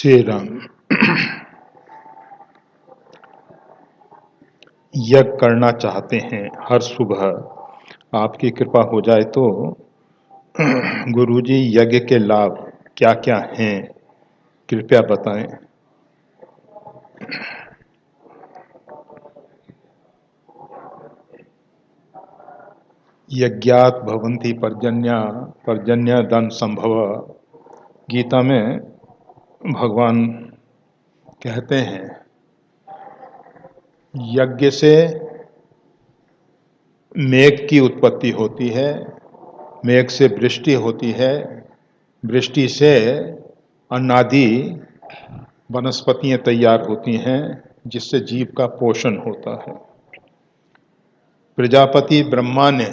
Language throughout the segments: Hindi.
श्री राम। यज्ञ करना चाहते हैं हर सुबह, आपकी कृपा हो जाए तो गुरुजी यज्ञ के लाभ क्या क्या हैं कृपया बताएं। यज्ञात भवन्ति पर्जन्या पर्जन्य धन संभव, गीता में भगवान कहते हैं यज्ञ से मेघ की उत्पत्ति होती है, मेघ से वृष्टि होती है, वृष्टि से अन्नादि वनस्पतियां तैयार होती हैं जिससे जीव का पोषण होता है। प्रजापति ब्रह्मा ने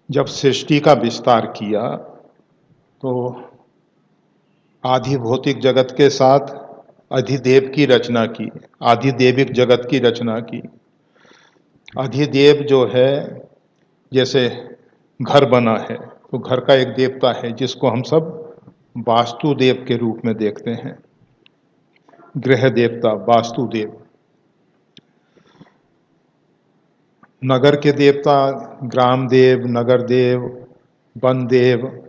जब सृष्टि का विस्तार किया तो आधि भौतिक जगत के साथ अधिदेव की रचना की, आधिदेविक जगत की रचना की। अधिदेव जो है जैसे घर बना है तो घर का एक देवता है जिसको हम सब वास्तुदेव के रूप में देखते हैं, गृह देवता वास्तुदेव। नगर के देवता ग्राम देव, नगर देव, वन देव।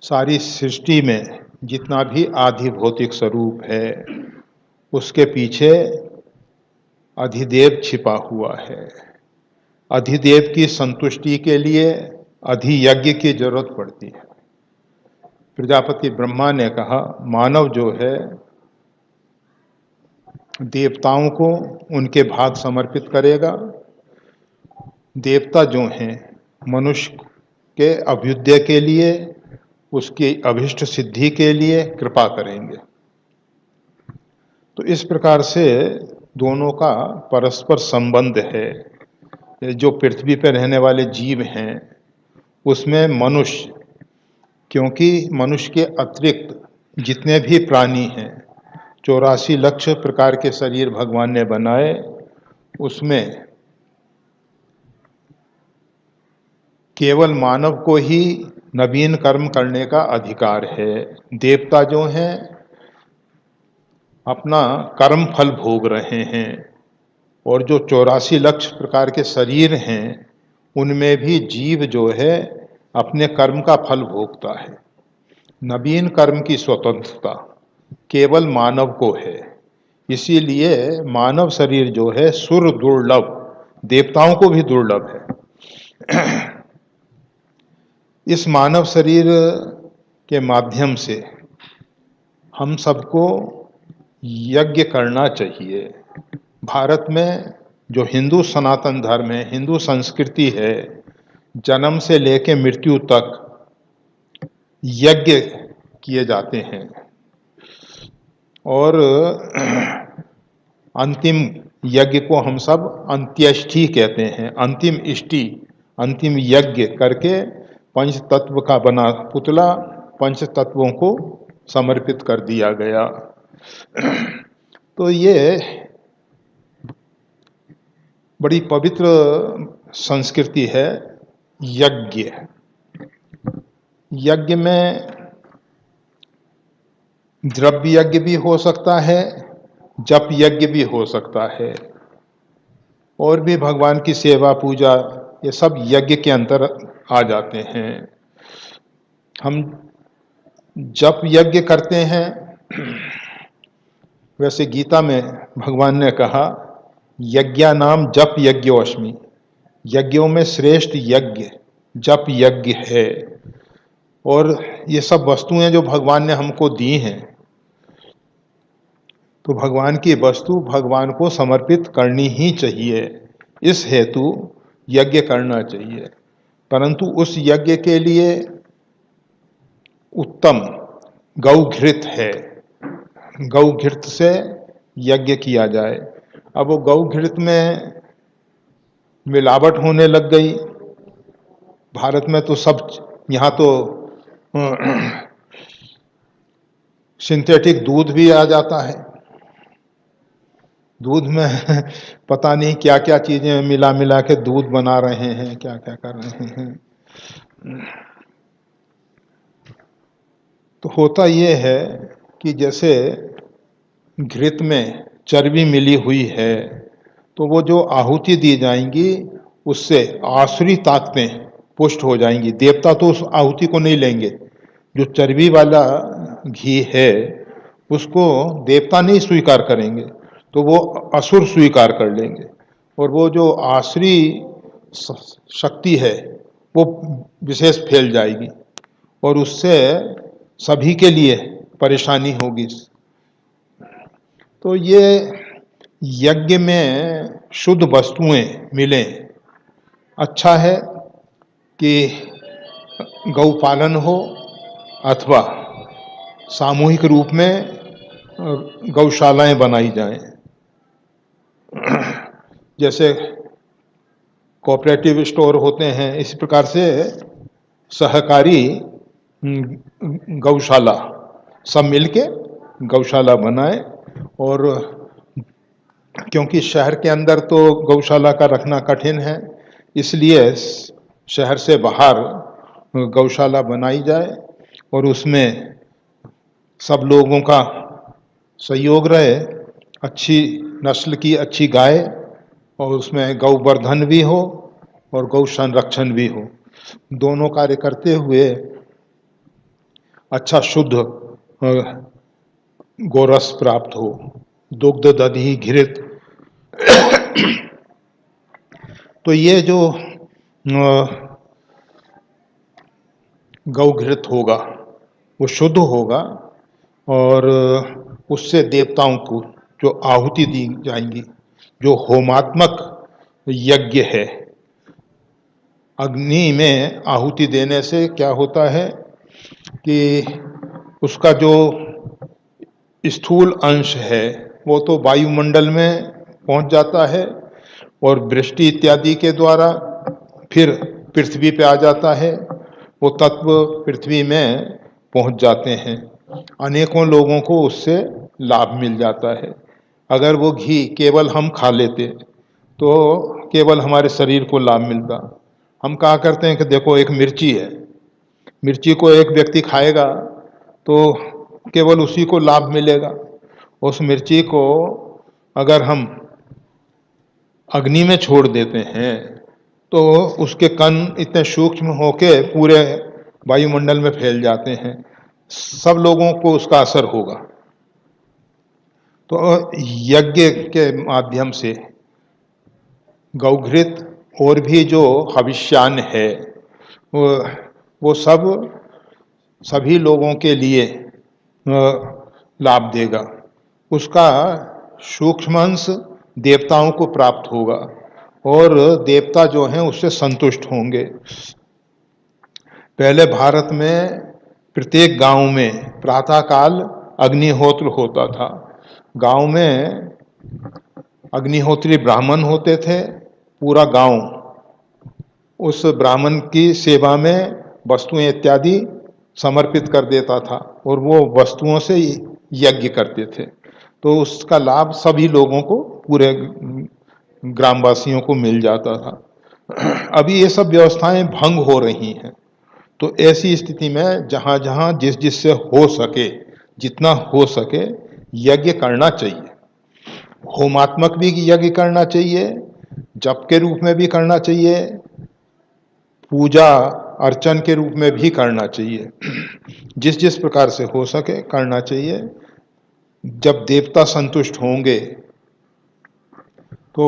सारी सृष्टि में जितना भी आधि भौतिक स्वरूप है उसके पीछे अधिदेव छिपा हुआ है। अधिदेव की संतुष्टि के लिए अधियज्ञ की जरूरत पड़ती है। प्रजापति ब्रह्मा ने कहा मानव जो है देवताओं को उनके भाग समर्पित करेगा, देवता जो हैं मनुष्य के अभ्युदय के लिए, उसकी अभिष्ट सिद्धि के लिए कृपा करेंगे। तो इस प्रकार से दोनों का परस्पर संबंध है। जो पृथ्वी पर रहने वाले जीव हैं उसमें मनुष्य, क्योंकि मनुष्य के अतिरिक्त जितने भी प्राणी हैं 84 लाख प्रकार के शरीर भगवान ने बनाए, उसमें केवल मानव को ही नवीन कर्म करने का अधिकार है। देवता जो हैं अपना कर्म फल भोग रहे हैं और जो 84 लाख प्रकार के शरीर हैं उनमें भी जीव जो है अपने कर्म का फल भोगता है। नवीन कर्म की स्वतंत्रता केवल मानव को है, इसीलिए मानव शरीर जो है सुर दुर्लभ, देवताओं को भी दुर्लभ है। इस मानव शरीर के माध्यम से हम सबको यज्ञ करना चाहिए। भारत में जो हिंदू सनातन धर्म है, हिंदू संस्कृति है, जन्म से लेकर मृत्यु तक यज्ञ किए जाते हैं और अंतिम यज्ञ को हम सब अंत्येष्टि कहते हैं। अंतिम इष्टि, अंतिम यज्ञ करके पंच तत्व का बना पुतला पंच तत्वों को समर्पित कर दिया गया। तो ये बड़ी पवित्र संस्कृति है यज्ञ। यज्ञ में द्रव्य यज्ञ भी हो सकता है, जप यज्ञ भी हो सकता है, और भी भगवान की सेवा पूजा ये सब यज्ञ के अंतर आ जाते हैं। हम जप यज्ञ करते हैं, वैसे गीता में भगवान ने कहा यज्ञा नाम जप यज्ञोस्मि, यज्ञों में श्रेष्ठ यज्ञ जप यज्ञ है। और ये सब वस्तुएं जो भगवान ने हमको दी हैं तो भगवान की वस्तु भगवान को समर्पित करनी ही चाहिए, इस हेतु यज्ञ करना चाहिए। परंतु उस यज्ञ के लिए उत्तम गौघृत है, गौघृत से यज्ञ किया जाए। अब वो गौघृत में मिलावट होने लग गई। भारत में तो सब, यहाँ तो सिंथेटिक दूध भी आ जाता है। दूध में पता नहीं क्या क्या चीजें मिला मिला के दूध बना रहे हैं, क्या क्या कर रहे हैं। तो होता ये है कि जैसे घृत में चर्बी मिली हुई है, तो वो जो आहुति दी जाएंगी उससे आसुरी ताकतें पुष्ट हो जाएंगी। देवता तो उस आहुति को नहीं लेंगे। जो चर्बी वाला घी है उसको देवता नहीं स्वीकार करेंगे, तो वो असुर स्वीकार कर लेंगे, और वो जो आसुरी शक्ति है वो विशेष फैल जाएगी और उससे सभी के लिए परेशानी होगी। तो ये यज्ञ में शुद्ध वस्तुएं मिलें, अच्छा है कि गौपालन हो अथवा सामूहिक रूप में गौशालाएं बनाई जाएं। जैसे कोऑपरेटिव स्टोर होते हैं, इस प्रकार से सहकारी गौशाला सब मिलके गौशाला बनाएं। और क्योंकि शहर के अंदर तो गौशाला का रखना कठिन है, इसलिए शहर से बाहर गौशाला बनाई जाए और उसमें सब लोगों का सहयोग रहे। अच्छी नस्ल की अच्छी गाय, और उसमें गौवर्धन भी हो और गौ संरक्षण भी हो, दोनों कार्य करते हुए अच्छा शुद्ध गोरस प्राप्त हो। दुग्ध दधि घृत तो ये जो गौ घृत होगा वो शुद्ध होगा और उससे देवताओं को जो आहुति दी जाएंगी, जो होमात्मक यज्ञ है, अग्नि में आहुति देने से क्या होता है कि उसका जो स्थूल अंश है वो तो वायुमंडल में पहुंच जाता है और वृष्टि इत्यादि के द्वारा फिर पृथ्वी पे आ जाता है। वो तत्व पृथ्वी में पहुंच जाते हैं, अनेकों लोगों को उससे लाभ मिल जाता है। अगर वो घी केवल हम खा लेते तो केवल हमारे शरीर को लाभ मिलता। हम कहा करते हैं कि देखो एक मिर्ची है, मिर्ची को एक व्यक्ति खाएगा तो केवल उसी को लाभ मिलेगा। उस मिर्ची को अगर हम अग्नि में छोड़ देते हैं तो उसके कण इतने सूक्ष्म होके पूरे वायुमंडल में फैल जाते हैं, सब लोगों को उसका असर होगा। तो यज्ञ के माध्यम से गौघृत और भी जो हविष्यान्न है वो सब सभी लोगों के लिए लाभ देगा। उसका सूक्ष्म अंश देवताओं को प्राप्त होगा और देवता जो हैं उससे संतुष्ट होंगे। पहले भारत में प्रत्येक गांव में प्रातःकाल अग्निहोत्र होता था। गांव में अग्निहोत्री ब्राह्मण होते थे, पूरा गांव उस ब्राह्मण की सेवा में वस्तुएं इत्यादि समर्पित कर देता था और वो वस्तुओं से यज्ञ करते थे, तो उसका लाभ सभी लोगों को, पूरे ग्रामवासियों को मिल जाता था। अभी ये सब व्यवस्थाएं भंग हो रही हैं, तो ऐसी स्थिति में जहाँ जहाँ जिस जिससे हो सके, जितना हो सके यज्ञ करना चाहिए। होमात्मक भी यज्ञ करना चाहिए, जप के रूप में भी करना चाहिए, पूजा अर्चन के रूप में भी करना चाहिए। जिस जिस प्रकार से हो सके करना चाहिए। जब देवता संतुष्ट होंगे तो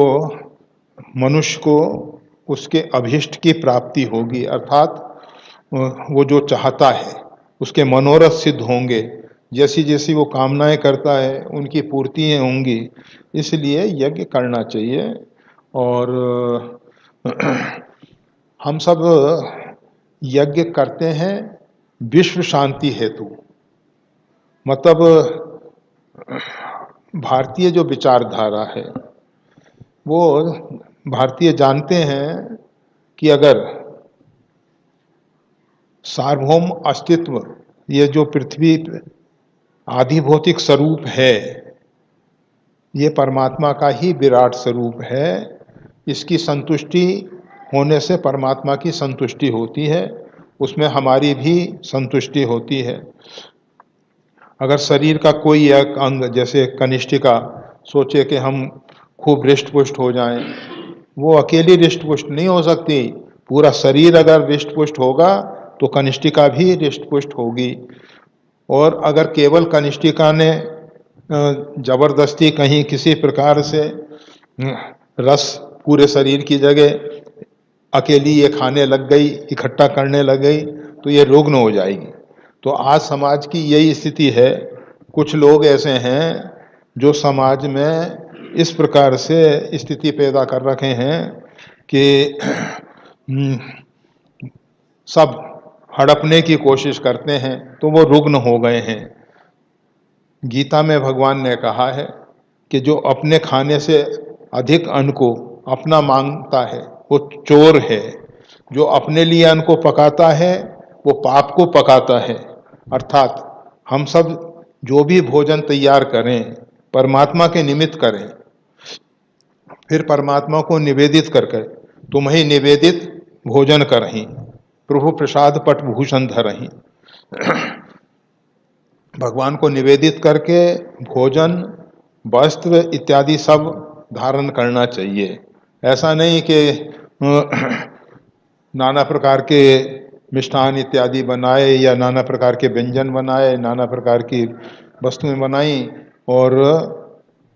मनुष्य को उसके अभीष्ट की प्राप्ति होगी, अर्थात वो जो चाहता है उसके मनोरथ सिद्ध होंगे। जैसी जैसी वो कामनाएं करता है उनकी पूर्तियां होंगी, इसलिए यज्ञ करना चाहिए। और हम सब यज्ञ करते हैं विश्व शांति हेतु। मतलब भारतीय जो विचारधारा है वो भारतीय जानते हैं कि अगर सार्वभौम अस्तित्व, ये जो पृथ्वी आदि भौतिक स्वरूप है, ये परमात्मा का ही विराट स्वरूप है। इसकी संतुष्टि होने से परमात्मा की संतुष्टि होती है, उसमें हमारी भी संतुष्टि होती है। अगर शरीर का कोई एक अंग जैसे कनिष्ठिका सोचे कि हम खूब रिष्ट पुष्ट हो जाएं, वो अकेली रिष्ट पुष्ट नहीं हो सकती। पूरा शरीर अगर रिष्ट पुष्ट होगा तो कनिष्ठिका भी रिष्ट पुष्ट होगी। और अगर केवल कनिष्ठिका ने जबरदस्ती कहीं किसी प्रकार से रस पूरे शरीर की जगह अकेली ये खाने लग गई, इकट्ठा करने लग गई, तो ये रुग्ण हो जाएगी। तो आज समाज की यही स्थिति है। कुछ लोग ऐसे हैं जो समाज में इस प्रकार से स्थिति पैदा कर रखे हैं कि सब हड़पने की कोशिश करते हैं, तो वो रुग्ण हो गए हैं। गीता में भगवान ने कहा है कि जो अपने खाने से अधिक अन्न को अपना मांगता है वो चोर है। जो अपने लिए अन्न को पकाता है वो पाप को पकाता है। अर्थात हम सब जो भी भोजन तैयार करें परमात्मा के निमित्त करें, फिर परमात्मा को निवेदित करके तुम्हें निवेदित भोजन करहीं, प्रभु प्रसाद पट भूषण धरहीं। भगवान को निवेदित करके भोजन, वस्त्र इत्यादि सब धारण करना चाहिए। ऐसा नहीं कि नाना प्रकार के मिष्ठान इत्यादि बनाए या नाना प्रकार के व्यंजन बनाए, नाना प्रकार की वस्तुएं बनाई और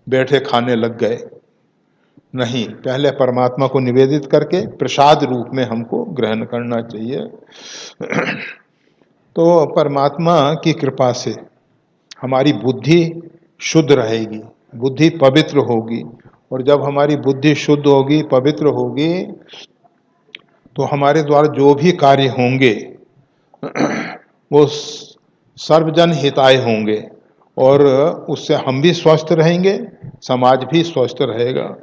बैठे खाने लग गए। नहीं, पहले परमात्मा को निवेदित करके प्रसाद रूप में हमको ग्रहण करना चाहिए। तो परमात्मा की कृपा से हमारी बुद्धि शुद्ध रहेगी, बुद्धि पवित्र होगी। और जब हमारी बुद्धि शुद्ध होगी, पवित्र होगी, तो हमारे द्वारा जो भी कार्य होंगे वो सर्वजन हिताय होंगे और उससे हम भी स्वस्थ रहेंगे, समाज भी स्वस्थ रहेगा।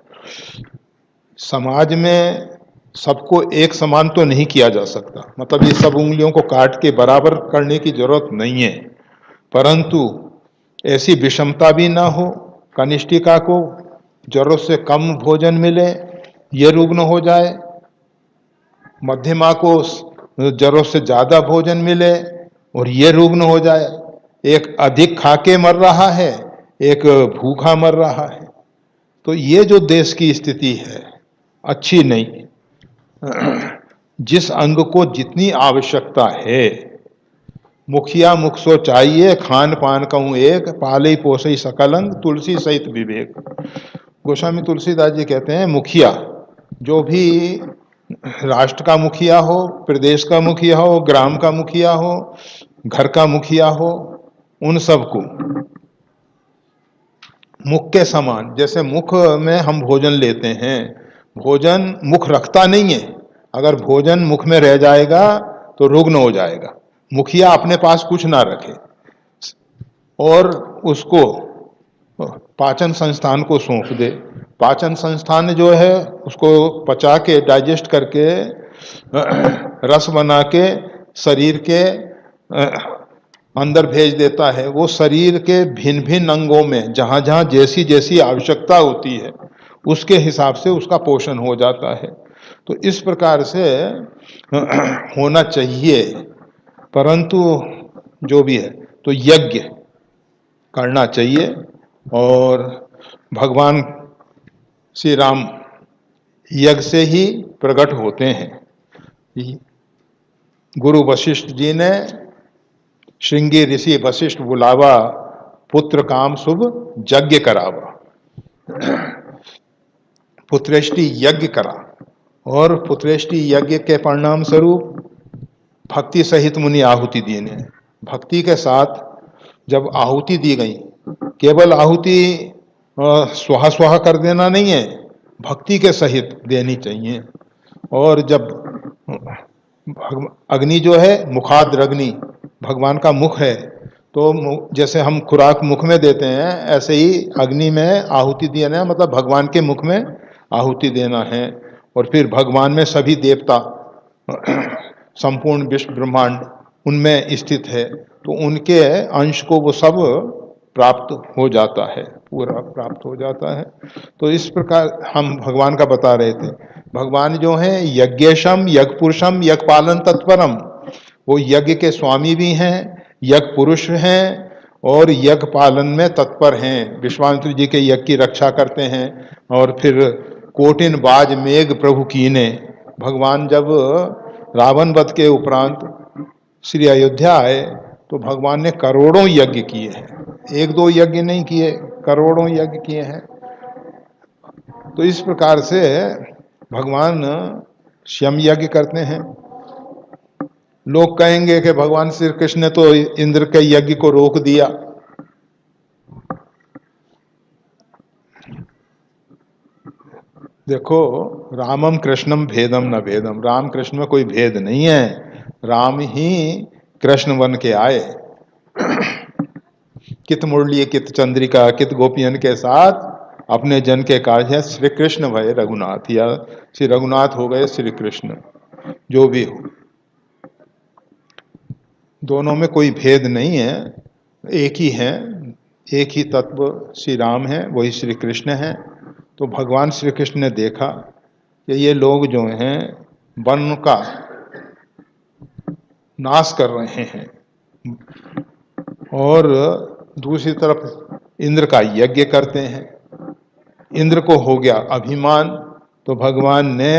समाज में सबको एक समान तो नहीं किया जा सकता, मतलब ये सब उंगलियों को काट के बराबर करने की जरूरत नहीं है, परंतु ऐसी विषमता भी ना हो, कनिष्ठिका को जरूरत से कम भोजन मिले, ये रुग्ण हो जाए, मध्यमा को जरूरत से ज्यादा भोजन मिले और ये रुग्ण हो जाए। एक अधिक खा के मर रहा है, एक भूखा मर रहा है। तो ये जो देश की स्थिति है अच्छी नहीं। जिस अंग को जितनी आवश्यकता है, मुखिया मुख सो चाहिए, खान पान कहूँ एक, पाले पोसई सकल अंग, तुलसी सहित विवेक। गोस्वामी तुलसीदास जी कहते हैं मुखिया, जो भी राष्ट्र का मुखिया हो, प्रदेश का मुखिया हो, ग्राम का मुखिया हो, घर का मुखिया हो, उन सबको मुख के समान, जैसे मुख में हम भोजन लेते हैं, भोजन मुख रखता नहीं है। अगर भोजन मुख में रह जाएगा तो रुग्ण हो जाएगा। मुखिया अपने पास कुछ ना रखे और उसको पाचन संस्थान को सौंप दे। पाचन संस्थान जो है उसको पचा के, डाइजेस्ट करके, रस बना के शरीर के अंदर भेज देता है। वो शरीर के भिन्न भिन्न अंगों में जहाँ जहाँ जैसी जैसी आवश्यकता होती है उसके हिसाब से उसका पोषण हो जाता है। तो इस प्रकार से होना चाहिए। परंतु जो भी है तो यज्ञ करना चाहिए। और भगवान श्री राम यज्ञ से ही प्रकट होते हैं। गुरु वशिष्ठ जी ने श्रृंगी ऋषि वशिष्ठ बुलावा, पुत्र काम शुभ यज्ञ करावा। पुत्रेष्टि यज्ञ करा और पुत्रेष्टि यज्ञ के परिणाम स्वरूप भक्ति सहित मुनि आहुति देने। भक्ति के साथ जब आहुति दी गई, केवल आहुति स्वाहा स्वाहा कर देना नहीं है, भक्ति के सहित देनी चाहिए। और जब अग्नि जो है मुखाद्र अग्नि, भगवान का मुख है, तो जैसे हम खुराक मुख में देते हैं ऐसे ही अग्नि में आहुति देना है, मतलब भगवान के मुख में आहुति देना है। और फिर भगवान में सभी देवता, संपूर्ण विश्व ब्रह्मांड उनमें स्थित है, तो उनके अंश को वो सब प्राप्त हो जाता है, पूरा प्राप्त हो जाता है। तो इस प्रकार हम भगवान का बता रहे थे। भगवान जो हैं यज्ञेशम, यज्ञ पुरुषम, यज्ञ पालन तत्परम, वो यज्ञ के स्वामी भी हैं, यज्ञ पुरुष हैं और यज्ञ पालन में तत्पर हैं, विश्वामित्र जी के यज्ञ की रक्षा करते हैं। और फिर कोटिन बाज मेघ प्रभु कीने, भगवान जब रावण वध के उपरांत श्री अयोध्या आए तो भगवान ने करोड़ों यज्ञ किए हैं, एक दो यज्ञ नहीं किए, करोड़ों यज्ञ किए हैं। तो इस प्रकार से भगवान स्वयं यज्ञ करते हैं। लोग कहेंगे कि भगवान श्री कृष्ण ने तो इंद्र के यज्ञ को रोक दिया। देखो, रामम कृष्णम भेदम न भेदम, राम कृष्ण में कोई भेद नहीं है, राम ही कृष्ण बन के आए। कित मुरली कित चंद्रिका कित गोपियन के साथ अपने जन के काज है, श्री कृष्ण भय रघुनाथ, या श्री रघुनाथ हो गए श्री कृष्ण, जो भी हो, दोनों में कोई भेद नहीं है, एक ही है, एक ही तत्व श्री राम है, वही श्री कृष्ण है। तो भगवान श्री कृष्ण ने देखा कि ये लोग जो हैं वन का नाश कर रहे हैं और दूसरी तरफ इंद्र का यज्ञ करते हैं। इंद्र को हो गया अभिमान, तो भगवान ने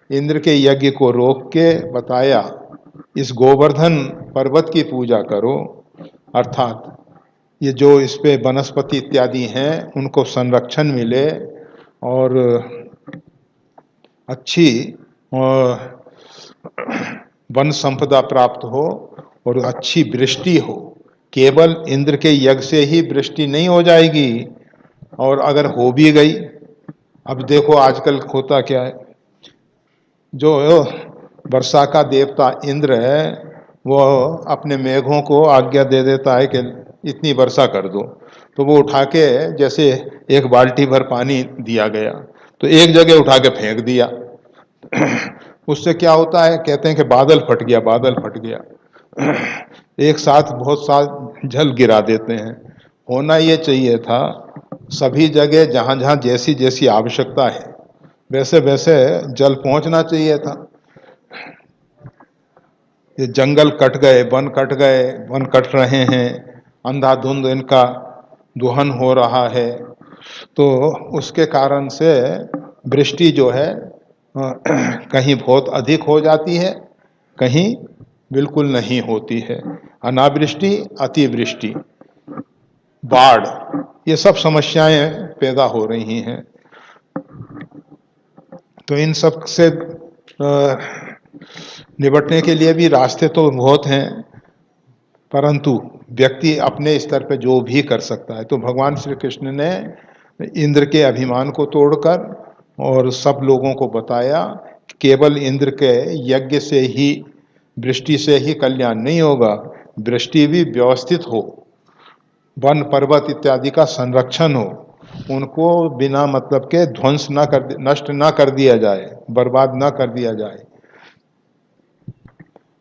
इंद्र के यज्ञ को रोक के बताया, इस गोवर्धन पर्वत की पूजा करो, अर्थात ये जो इस पे वनस्पति इत्यादि हैं उनको संरक्षण मिले और अच्छी वन संपदा प्राप्त हो और अच्छी वृष्टि हो। केवल इंद्र के यज्ञ से ही वृष्टि नहीं हो जाएगी, और अगर हो भी गई, अब देखो आजकल होता क्या है, जो वर्षा का देवता इंद्र है वो अपने मेघों को आज्ञा दे देता है कि इतनी वर्षा कर दो, तो वो उठा के, जैसे एक बाल्टी भर पानी दिया गया तो एक जगह उठा के फेंक दिया, उससे क्या होता है, कहते हैं कि बादल फट गया, बादल फट गया। एक साथ बहुत सा जल गिरा देते हैं। होना ये चाहिए था सभी जगह जहाँ जहाँ जैसी जैसी आवश्यकता है वैसे वैसे जल पहुंचना चाहिए था। ये जंगल कट गए, वन कट रहे हैं, अंधाधुंध इनका दोहन हो रहा है, तो उसके कारण से वृष्टि जो है कहीं बहुत अधिक हो जाती है, कहीं बिल्कुल नहीं होती है। अनावृष्टि, अतिवृष्टि, बाढ़, ये सब समस्याएं पैदा हो रही हैं। तो इन सब से निपटने के लिए भी रास्ते तो बहुत हैं, परंतु व्यक्ति अपने स्तर पे जो भी कर सकता है। तो भगवान श्री कृष्ण ने इंद्र के अभिमान को तोड़कर और सब लोगों को बताया केवल इंद्र के यज्ञ से ही, वृष्टि से ही कल्याण नहीं होगा, वृष्टि भी व्यवस्थित हो, वन पर्वत इत्यादि का संरक्षण हो, उनको बिना मतलब के ध्वंस न कर, नष्ट ना कर दिया जाए, बर्बाद ना कर दिया जाए।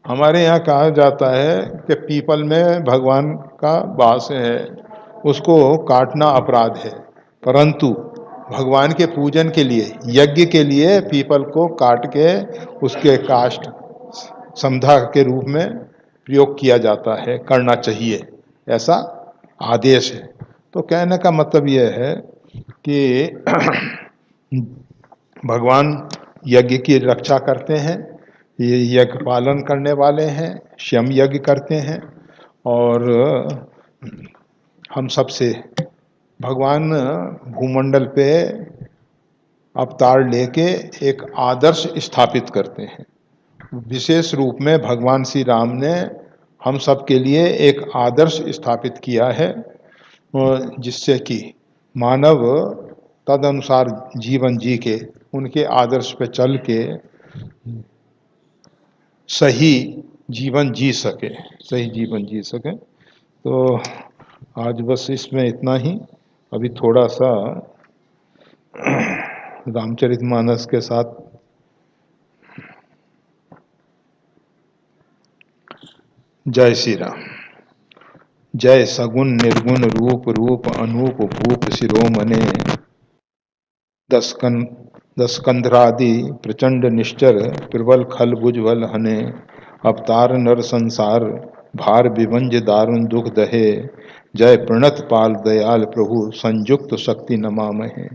हमारे यहाँ कहा जाता है कि पीपल में भगवान का वास है, उसको काटना अपराध है, परंतु भगवान के पूजन के लिए, यज्ञ के लिए पीपल को काट के उसके काष्ठ समधा के रूप में प्रयोग किया जाता है, करना चाहिए, ऐसा आदेश है। तो कहने का मतलब यह है कि भगवान यज्ञ की रक्षा करते हैं, ये यज्ञ पालन करने वाले हैं, स्वयं यज्ञ करते हैं, और हम सबसे भगवान भूमंडल पे अवतार लेके एक आदर्श स्थापित करते हैं। विशेष रूप में भगवान श्री राम ने हम सब के लिए एक आदर्श स्थापित किया है, जिससे कि मानव तद अनुसार जीवन जी के, उनके आदर्श पे चल के सही जीवन जी सके, सही जीवन जी सके। तो आज बस इसमें इतना ही। अभी थोड़ा सा रामचरितमानस के साथ जय श्री राम। जय सगुण निर्गुण रूप रूप अनूप भूप शिरोमणे, दस्कंधरादि प्रचंड निश्चर प्रबल खल भुजबल हने, अवतार नर संसार भार विभंज दारुण दुख दहे, जय प्रणत पाल दयाल प्रभु संयुक्त शक्ति नमामहे।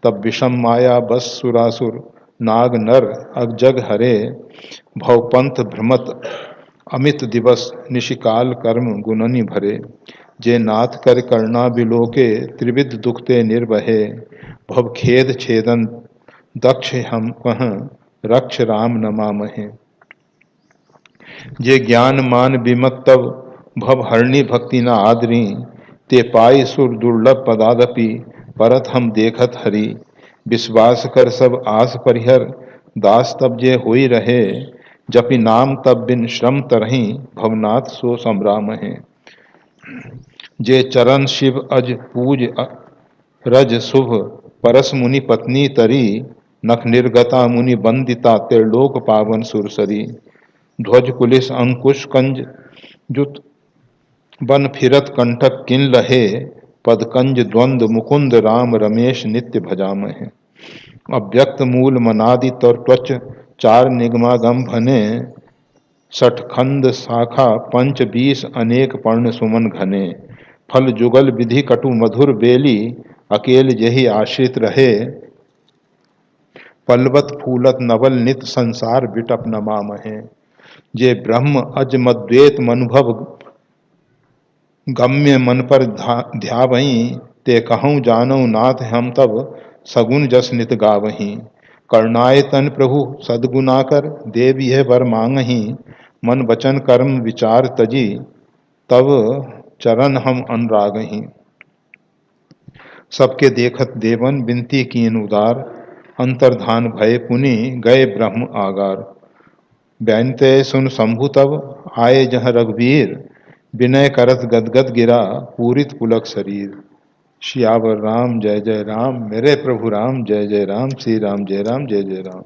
तब विषम माया बस सुरासुर नाग नर अगजग हरे, भवपंथ भ्रमत अमित दिवस निशिकाल कर्म गुणनि भरे। जे नाथ कर करना बिलोके त्रिविध दुखते निर्भये, भव खेद छेदन दक्ष हम कह रक्ष राम नमामहे। जे ज्ञान मान विमत तब भव हरणी भक्ति न आदरी, ते पाई सुर दुर्लभ पदादपि परत हम देखत हरि। विश्वास कर सब आस परिहर दास तब जे होई रहे, जपि नाम तब बिन श्रम तरही भवनाथ सो संभ्राम है। जे चरण शिव अज पूज रज शुभ परस मुनि पत्नी तरी, नख निर्गता मुनि बंदिता त्रिलोक पावन सुरसरी। ध्वज कुलिस अंकुश कंज जुत बन फिरत कंठक किन लहे, पदकंज द्वंद मुकुंद राम रमेश नित्य भजाम है। अव्यक्त मूल मनादि तर त्वच चार निगमागम भने, सठखंड शाखा पंच बीस अनेक पर्ण सुमन घने। फल जुगल विधि कटु मधुर बेली, अकेल यही आश्रित रहे। पलवत फूलत नवल नित संसार बिटप नमामहे। जे ब्रह्म अज मद्वेत मनुभव गम्य मन पर ध्यावहीं, ते कहूँ जानऊ नाथ हम तब सगुन जस नित गावहीं। करनाय तन प्रभु सद्गुनाकर देव यह वर मांगहीं, मन वचन कर्म विचार तजी तब चरण हम अनुरागहीं। सबके देखत देवन बिनती कीन उदार, अंतर्धान भय पुनि गए ब्रह्म आगार। बैनते सुन शंभु तब आए जहाँ रघुवीर, विनय करत गदगद गिरा पूरित पुलक शरीर। श्यावर राम जय जय राम, मेरे प्रभु राम जय जय राम, श्री राम जय राम जय जय राम।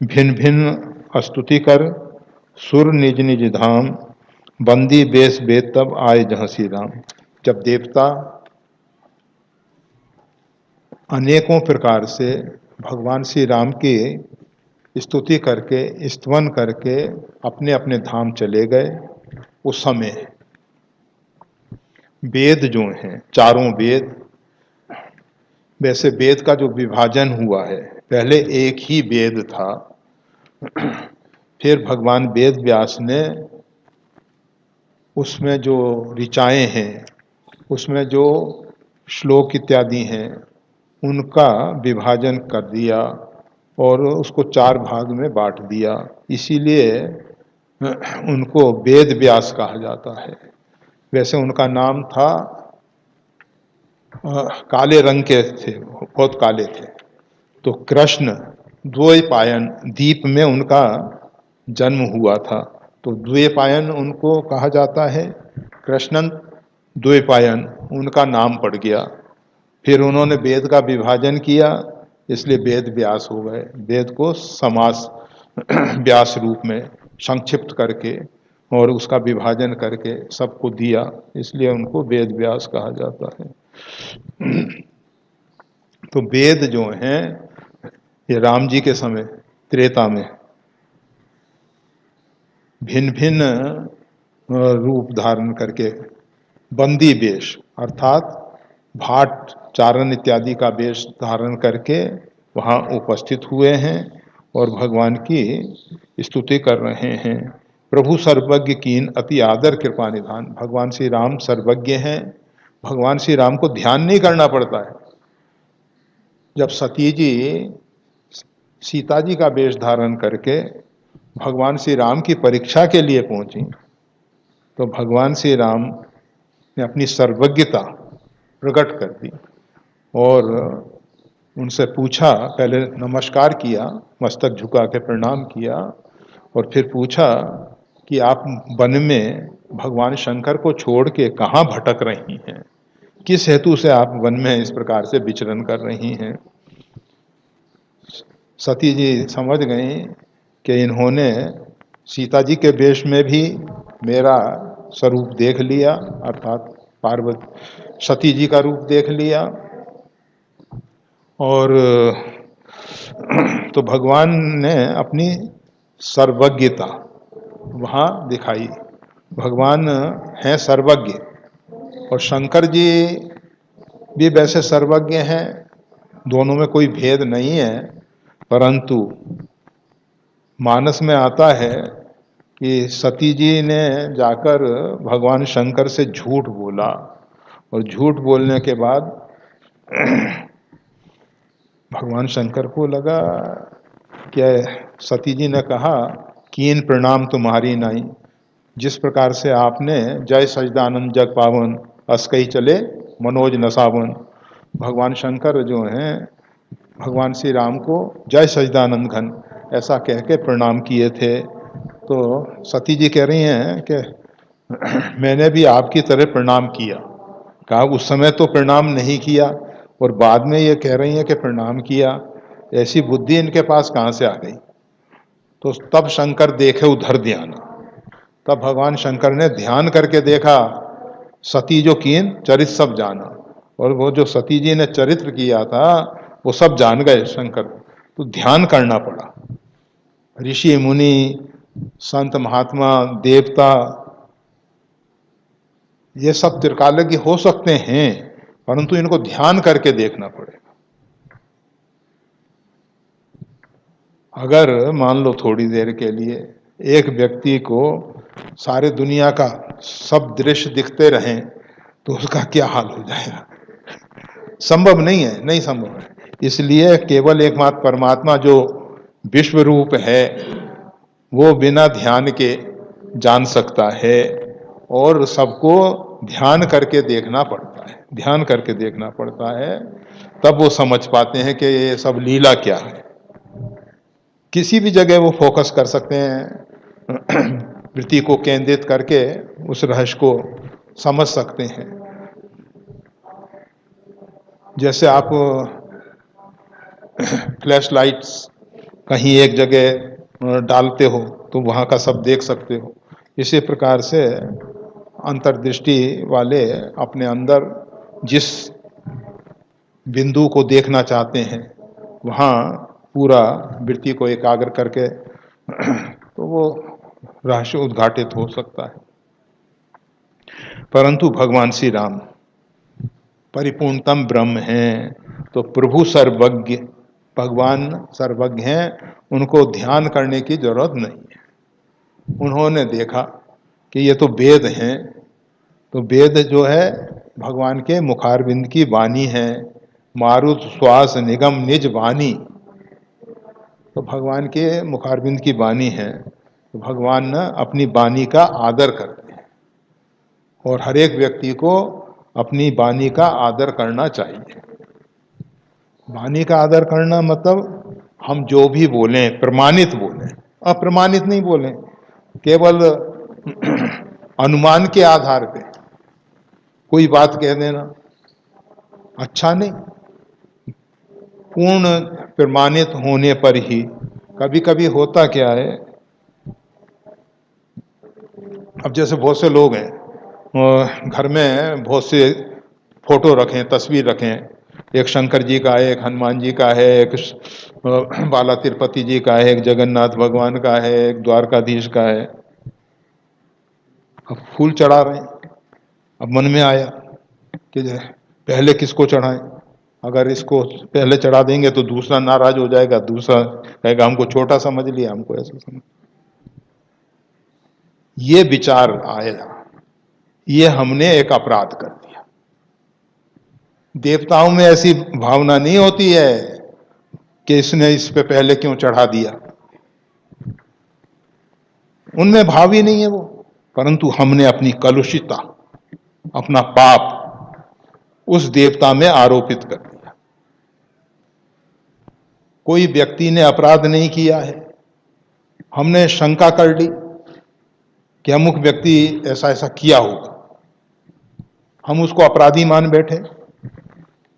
भिन्न भिन्न स्तुति कर सुर निज निज धाम, बंदी बेस बेद तब आए जहाँ श्री राम। जब देवता अनेकों प्रकार से भगवान श्री राम की स्तुति करके स्तवन करके अपने अपने धाम चले गए, उस समय वेद जो हैं चारों वेद, वैसे वेद का जो विभाजन हुआ है, पहले एक ही वेद था, फिर भगवान वेद व्यास ने उसमें जो ऋचाएं हैं, उसमें जो श्लोक इत्यादि हैं, उनका विभाजन कर दिया और उसको चार भाग में बांट दिया। इसीलिए उनको वेद व्यास कहा जाता है। वैसे उनका नाम था, काले रंग के थे, बहुत काले थे। तो कृष्ण द्वैपायन द्वीप में उनका जन्म हुआ था, तो द्वैपायन उनको कहा जाता है। कृष्णन द्वैपायन उनका नाम पड़ गया। फिर उन्होंने वेद का विभाजन किया, इसलिए वेद व्यास हो गए। वेद को समास व्यास रूप में संक्षिप्त करके और उसका विभाजन करके सबको दिया, इसलिए उनको वेद व्यास कहा जाता है। तो वेद जो हैं ये राम जी के समय त्रेता में भिन्न भिन्न रूप धारण करके बंदी वेश अर्थात भाट चारण इत्यादि का वेश धारण करके वहाँ उपस्थित हुए हैं और भगवान की स्तुति कर रहे हैं। प्रभु सर्वज्ञ कीन अति आदर कृपा निधान। भगवान श्री राम सर्वज्ञ हैं, भगवान श्री राम को ध्यान नहीं करना पड़ता है। जब सती जी सीता जी का वेश धारण करके भगवान श्री राम की परीक्षा के लिए पहुंची, तो भगवान श्री राम ने अपनी सर्वज्ञता प्रकट कर दी और उनसे पूछा, पहले नमस्कार किया, मस्तक झुका के प्रणाम किया और फिर पूछा कि आप वन में भगवान शंकर को छोड़ के कहाँ भटक रही हैं, किस हेतु से आप वन में इस प्रकार से विचरण कर रही हैं। सती जी समझ गई कि इन्होंने सीता जी के वेश में भी मेरा स्वरूप देख लिया, अर्थात पार्वती सती जी का रूप देख लिया। और तो भगवान ने अपनी सर्वज्ञता वहाँ दिखाई। भगवान हैं सर्वज्ञ, और शंकर जी भी वैसे सर्वज्ञ हैं, दोनों में कोई भेद नहीं है। परंतु मानस में आता है कि सती जी ने जाकर भगवान शंकर से झूठ बोला, और झूठ बोलने के बाद भगवान शंकर को लगा कि सती जी ने कहा कीन प्रणाम तुम्हारी नाई, जिस प्रकार से आपने जय सजदानंद जग पावन अस्कई चले मनोज नसावन, भगवान शंकर जो हैं भगवान श्री राम को जय सजदानंद घन ऐसा कह के प्रणाम किए थे। तो सती जी कह रही हैं कि मैंने भी आपकी तरह प्रणाम किया। कहा उस समय तो प्रणाम नहीं किया, और बाद में ये कह रही हैं कि प्रणाम किया, ऐसी बुद्धि इनके पास कहाँ से आ गई। तो तब शंकर देखे उधर ध्यान, तब भगवान शंकर ने ध्यान करके देखा, सती जो कीन चरित्र सब जाना, और वो जो सती जी ने चरित्र किया था वो सब जान गए शंकर। तो ध्यान करना पड़ा। ऋषि मुनि संत महात्मा देवता ये सब त्रिकालज्ञ हो सकते हैं, परंतु इनको ध्यान करके देखना पड़ेगा। अगर मान लो थोड़ी देर के लिए एक व्यक्ति को सारे दुनिया का सब दृश्य दिखते रहें तो उसका क्या हाल हो जाएगा। संभव नहीं है, नहीं संभव है। इसलिए केवल एकमात्र परमात्मा जो विश्व रूप है वो बिना ध्यान के जान सकता है, और सबको ध्यान करके देखना पड़ता है, ध्यान करके देखना पड़ता है, तब वो समझ पाते हैं कि ये सब लीला क्या है। किसी भी जगह वो फोकस कर सकते हैं, वृत्ति को केंद्रित करके उस रहस्य को समझ सकते हैं। जैसे आप फ्लैश लाइट्स कहीं एक जगह डालते हो तो वहाँ का सब देख सकते हो। इसी प्रकार से अंतर्दृष्टि वाले अपने अंदर जिस बिंदु को देखना चाहते हैं वहाँ पूरा वृत्ति को एकाग्र करके तो वो रहस्य उद्घाटित हो सकता है। परंतु भगवान श्री राम परिपूर्णतम ब्रह्म हैं, तो प्रभु सर्वज्ञ, भगवान सर्वज्ञ हैं, उनको ध्यान करने की जरूरत नहीं है। उन्होंने देखा कि ये तो वेद हैं, तो वेद जो है भगवान के मुखारविंद की वाणी है, मारुत श्वास निगम निज वाणी, तो भगवान के मुखारविंद की वाणी है। तो भगवान न अपनी वाणी का आदर करते हैं, और हर एक व्यक्ति को अपनी वाणी का आदर करना चाहिए। वाणी का आदर करना मतलब हम जो भी बोलें प्रमाणित बोलें, अप्रमाणित नहीं बोलें। केवल अनुमान के आधार पे कोई बात कह देना अच्छा नहीं। पूर्ण प्रमाणित होने पर ही, कभी कभी होता क्या है, अब जैसे बहुत से लोग हैं घर में बहुत से फोटो रखें, तस्वीर रखें, एक शंकर जी का है, एक हनुमान जी का है, एक बाला तिरुपति जी का है, एक जगन्नाथ भगवान का है, एक द्वारकाधीश का है। अब फूल चढ़ा रहे हैं, अब मन में आया कि पहले किसको चढ़ाएं, अगर इसको पहले चढ़ा देंगे तो दूसरा नाराज हो जाएगा, दूसरा कहेगा हमको छोटा समझ लिया, हमको ऐसा समझ। ये विचार आया, ये हमने एक अपराध कर दिया। देवताओं में ऐसी भावना नहीं होती है कि इसने इस पे पहले क्यों चढ़ा दिया, उनमें भाव ही नहीं है वो। परंतु हमने अपनी कलुषितता, अपना पाप उस देवता में आरोपित कर दिया। कोई व्यक्ति ने अपराध नहीं किया है, हमने शंका कर ली कि अमुक व्यक्ति ऐसा ऐसा किया होगा, हम उसको अपराधी मान बैठे,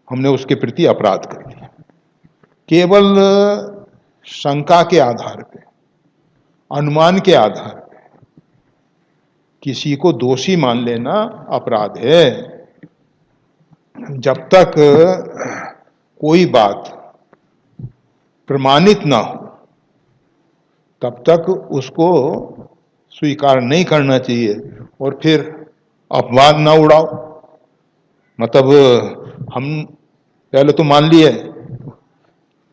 हमने उसके प्रति अपराध कर दिया। केवल शंका के आधार पे, अनुमान के आधार पे किसी को दोषी मान लेना अपराध है। जब तक कोई बात प्रमाणित ना हो तब तक उसको स्वीकार नहीं करना चाहिए और फिर अपवाद ना उड़ाओ। मतलब हम पहले तो मान लिए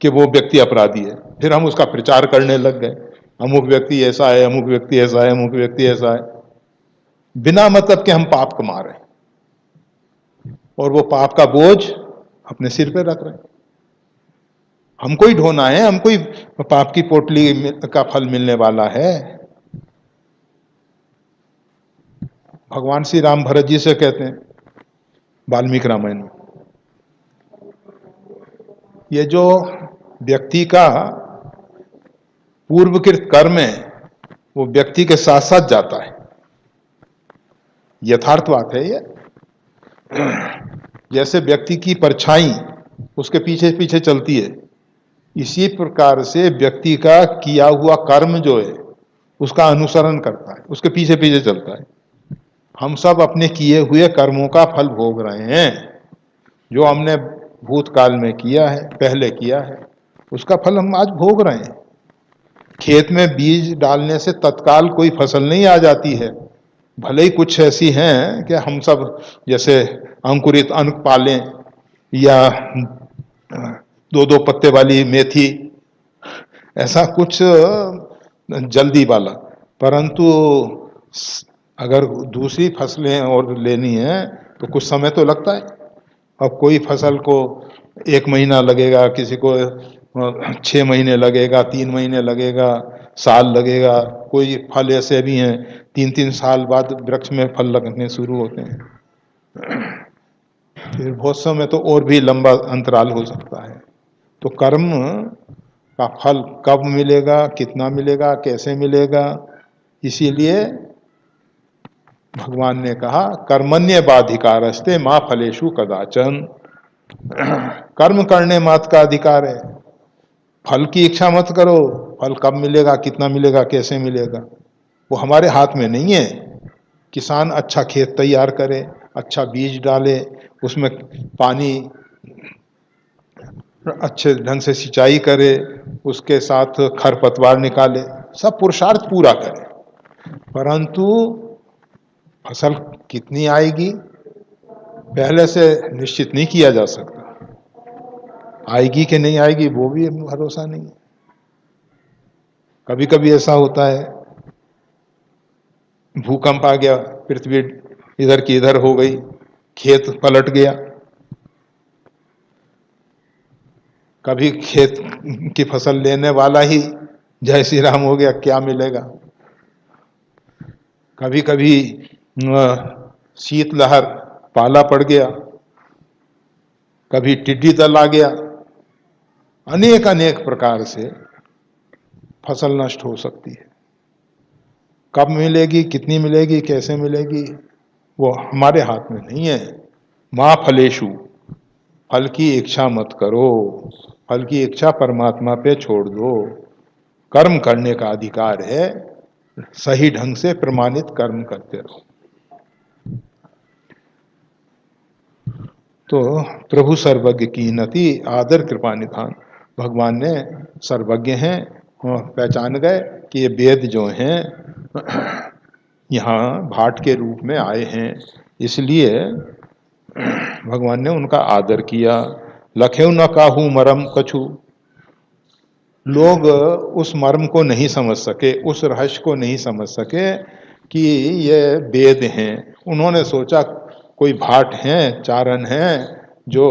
कि वो व्यक्ति अपराधी है, फिर हम उसका प्रचार करने लग गए, अमुक व्यक्ति ऐसा है, अमुक व्यक्ति ऐसा है, अमुक व्यक्ति ऐसा है, बिना मतलब के हम पाप कमा रहे हैं और वो पाप का बोझ अपने सिर पे रख रहे हैं। हमको ही ढोना है, हमको ही पाप की पोटली का फल मिलने वाला है। भगवान श्री राम भरत जी से कहते हैं वाल्मीकि रामायण में, ये जो व्यक्ति का पूर्वकृत कर्म है वो व्यक्ति के साथ साथ जाता है, यथार्थ बात है ये। जैसे व्यक्ति की परछाई उसके पीछे पीछे चलती है, इसी प्रकार से व्यक्ति का किया हुआ कर्म जो है उसका अनुसरण करता है, उसके पीछे पीछे चलता है। हम सब अपने किए हुए कर्मों का फल भोग रहे हैं, जो हमने भूतकाल में किया है, पहले किया है, उसका फल हम आज भोग रहे हैं। खेत में बीज डालने से तत्काल कोई फसल नहीं आ जाती है, भले ही कुछ ऐसी हैं कि हम सब जैसे अंकुरित अन्न पालें या दो दो पत्ते वाली मेथी, ऐसा कुछ जल्दी वाला, परंतु अगर दूसरी फसलें और लेनी है तो कुछ समय तो लगता है। अब कोई फसल को 1 महीना लगेगा, किसी को 6 महीने लगेगा, 3 महीने लगेगा, साल लगेगा। कोई फल ऐसे भी हैं 3-3 साल बाद वृक्ष में फल लगने शुरू होते हैं। फिर बहुत समय तो और भी लंबा अंतराल हो सकता है। तो कर्म का फल कब मिलेगा, कितना मिलेगा, कैसे मिलेगा, इसीलिए भगवान ने कहा कर्मण्य बाधिकारस्ते मां फलेषु कदाचन। कर्म करने मात्र का अधिकार है, फल की इच्छा मत करो। फल कब मिलेगा, कितना मिलेगा, कैसे मिलेगा, वो हमारे हाथ में नहीं है। किसान अच्छा खेत तैयार करे, अच्छा बीज डाले, उसमें पानी अच्छे ढंग से सिंचाई करे, उसके साथ खरपतवार निकाले, सब पुरुषार्थ पूरा करे, परंतु फसल कितनी आएगी पहले से निश्चित नहीं किया जा सकता। आएगी कि नहीं आएगी वो भी भरोसा नहीं है। कभी कभी ऐसा होता है, भूकंप आ गया, पृथ्वी इधर की इधर हो गई, खेत पलट गया। कभी खेत की फसल लेने वाला ही जय श्री राम हो गया, क्या मिलेगा। कभी कभी शीतलहर, पाला पड़ गया, कभी टिड्डी दल आ गया, अनेक अनेक प्रकार से फसल नष्ट हो सकती है। कब मिलेगी, कितनी मिलेगी, कैसे मिलेगी, वो हमारे हाथ में नहीं है। मां फलेषु, फल की इच्छा मत करो, फल की इच्छा परमात्मा पे छोड़ दो। कर्म करने का अधिकार है, सही ढंग से प्रमाणित कर्म करते रहो। तो प्रभु सर्वज्ञ की नति आदर कृपा निधान, भगवान ने सर्वज्ञ हैं, पहचान गए कि ये वेद जो हैं यहाँ भाट के रूप में आए हैं, इसलिए भगवान ने उनका आदर किया। लखेउ न काहू मरम कछु, लोग उस मर्म को नहीं समझ सके, उस रहस्य को नहीं समझ सके कि ये वेद हैं। उन्होंने सोचा कोई भाट हैं, चारण हैं जो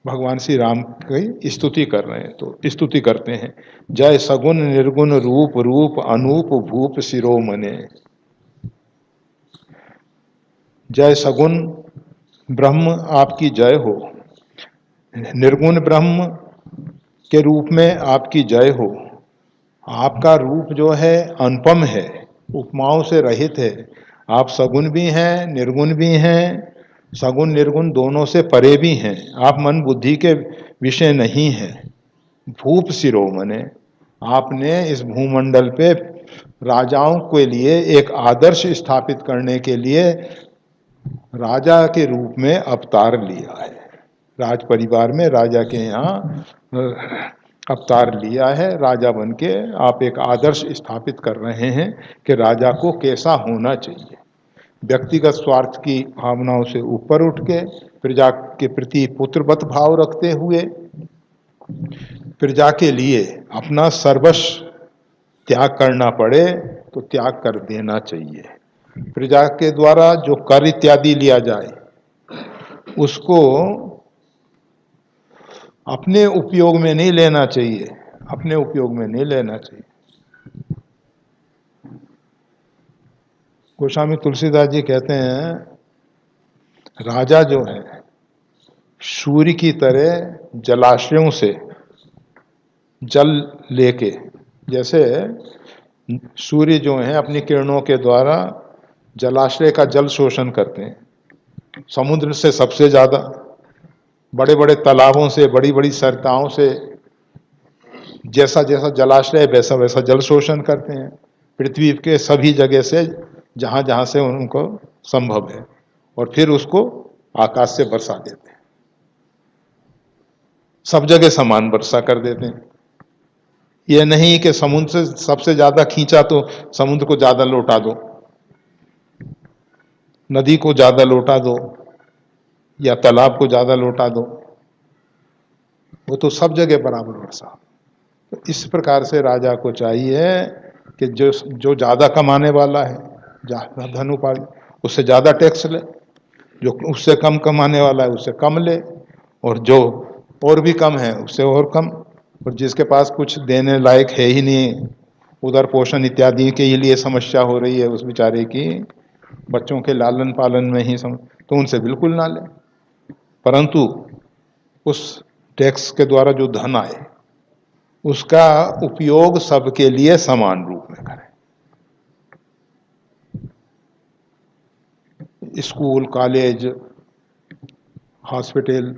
भगवान श्री राम की स्तुति कर रहे हैं, तो स्तुति करते हैं। जय सगुण निर्गुण रूप रूप अनूप भूप शिरोमणे, जय सगुण ब्रह्म आपकी जय हो, निर्गुण ब्रह्म के रूप में आपकी जय हो। आपका रूप जो है अनुपम है, उपमाओं से रहित है। आप सगुण भी हैं, निर्गुण भी हैं, सगुण निर्गुण दोनों से परे भी हैं। आप मन बुद्धि के विषय नहीं हैं। भूप शिरोमणे, आपने इस भूमंडल पे राजाओं के लिए एक आदर्श स्थापित करने के लिए राजा के रूप में अवतार लिया है। राज परिवार में राजा के यहाँ अवतार लिया है, राजा बन के आप एक आदर्श स्थापित कर रहे हैं कि राजा को कैसा होना चाहिए। व्यक्तिगत स्वार्थ की भावनाओं से ऊपर उठ के प्रजा के प्रति पुत्रवत भाव रखते हुए प्रजा के लिए अपना सर्वस्व त्याग करना पड़े तो त्याग कर देना चाहिए। प्रजा के द्वारा जो कर इत्यादि लिया जाए उसको अपने उपयोग में नहीं लेना चाहिए, अपने उपयोग में नहीं लेना चाहिए। गोस्वामी तुलसीदास जी कहते हैं, राजा जो है सूर्य की तरह जलाशयों से जल लेके, जैसे सूर्य जो है अपनी किरणों के द्वारा जलाशय का जल शोषण करते हैं, समुद्र से सबसे ज्यादा, बड़े बड़े तालाबों से, बड़ी बड़ी सरिताओं से जैसा जैसा जलाशय वैसा वैसा जल शोषण करते हैं। पृथ्वी के सभी जगह से जहां जहां से उनको संभव है, और फिर उसको आकाश से बरसा देते हैं, सब जगह समान वर्षा कर देते हैं। यह नहीं कि समुद्र से सबसे ज्यादा खींचा तो समुद्र को ज्यादा लौटा दो, नदी को ज्यादा लौटा दो या तालाब को ज्यादा लौटा दो, वो तो सब जगह बराबर वर्षा। तो इस प्रकार से राजा को चाहिए कि जो ज्यादा कमाने वाला है, ज्यादा धन उपार्जन, उससे ज्यादा टैक्स ले, जो उससे कम कमाने वाला है उससे कम ले, और जो और भी कम है उससे और कम, और जिसके पास कुछ देने लायक है ही नहीं, उधर पोषण इत्यादि के लिए समस्या हो रही है उस बेचारे की, बच्चों के लालन पालन में ही तो उनसे बिल्कुल ना ले, परंतु उस टैक्स के द्वारा जो धन आए उसका उपयोग सबके लिए समान रूप में करें। स्कूल, कॉलेज, हॉस्पिटल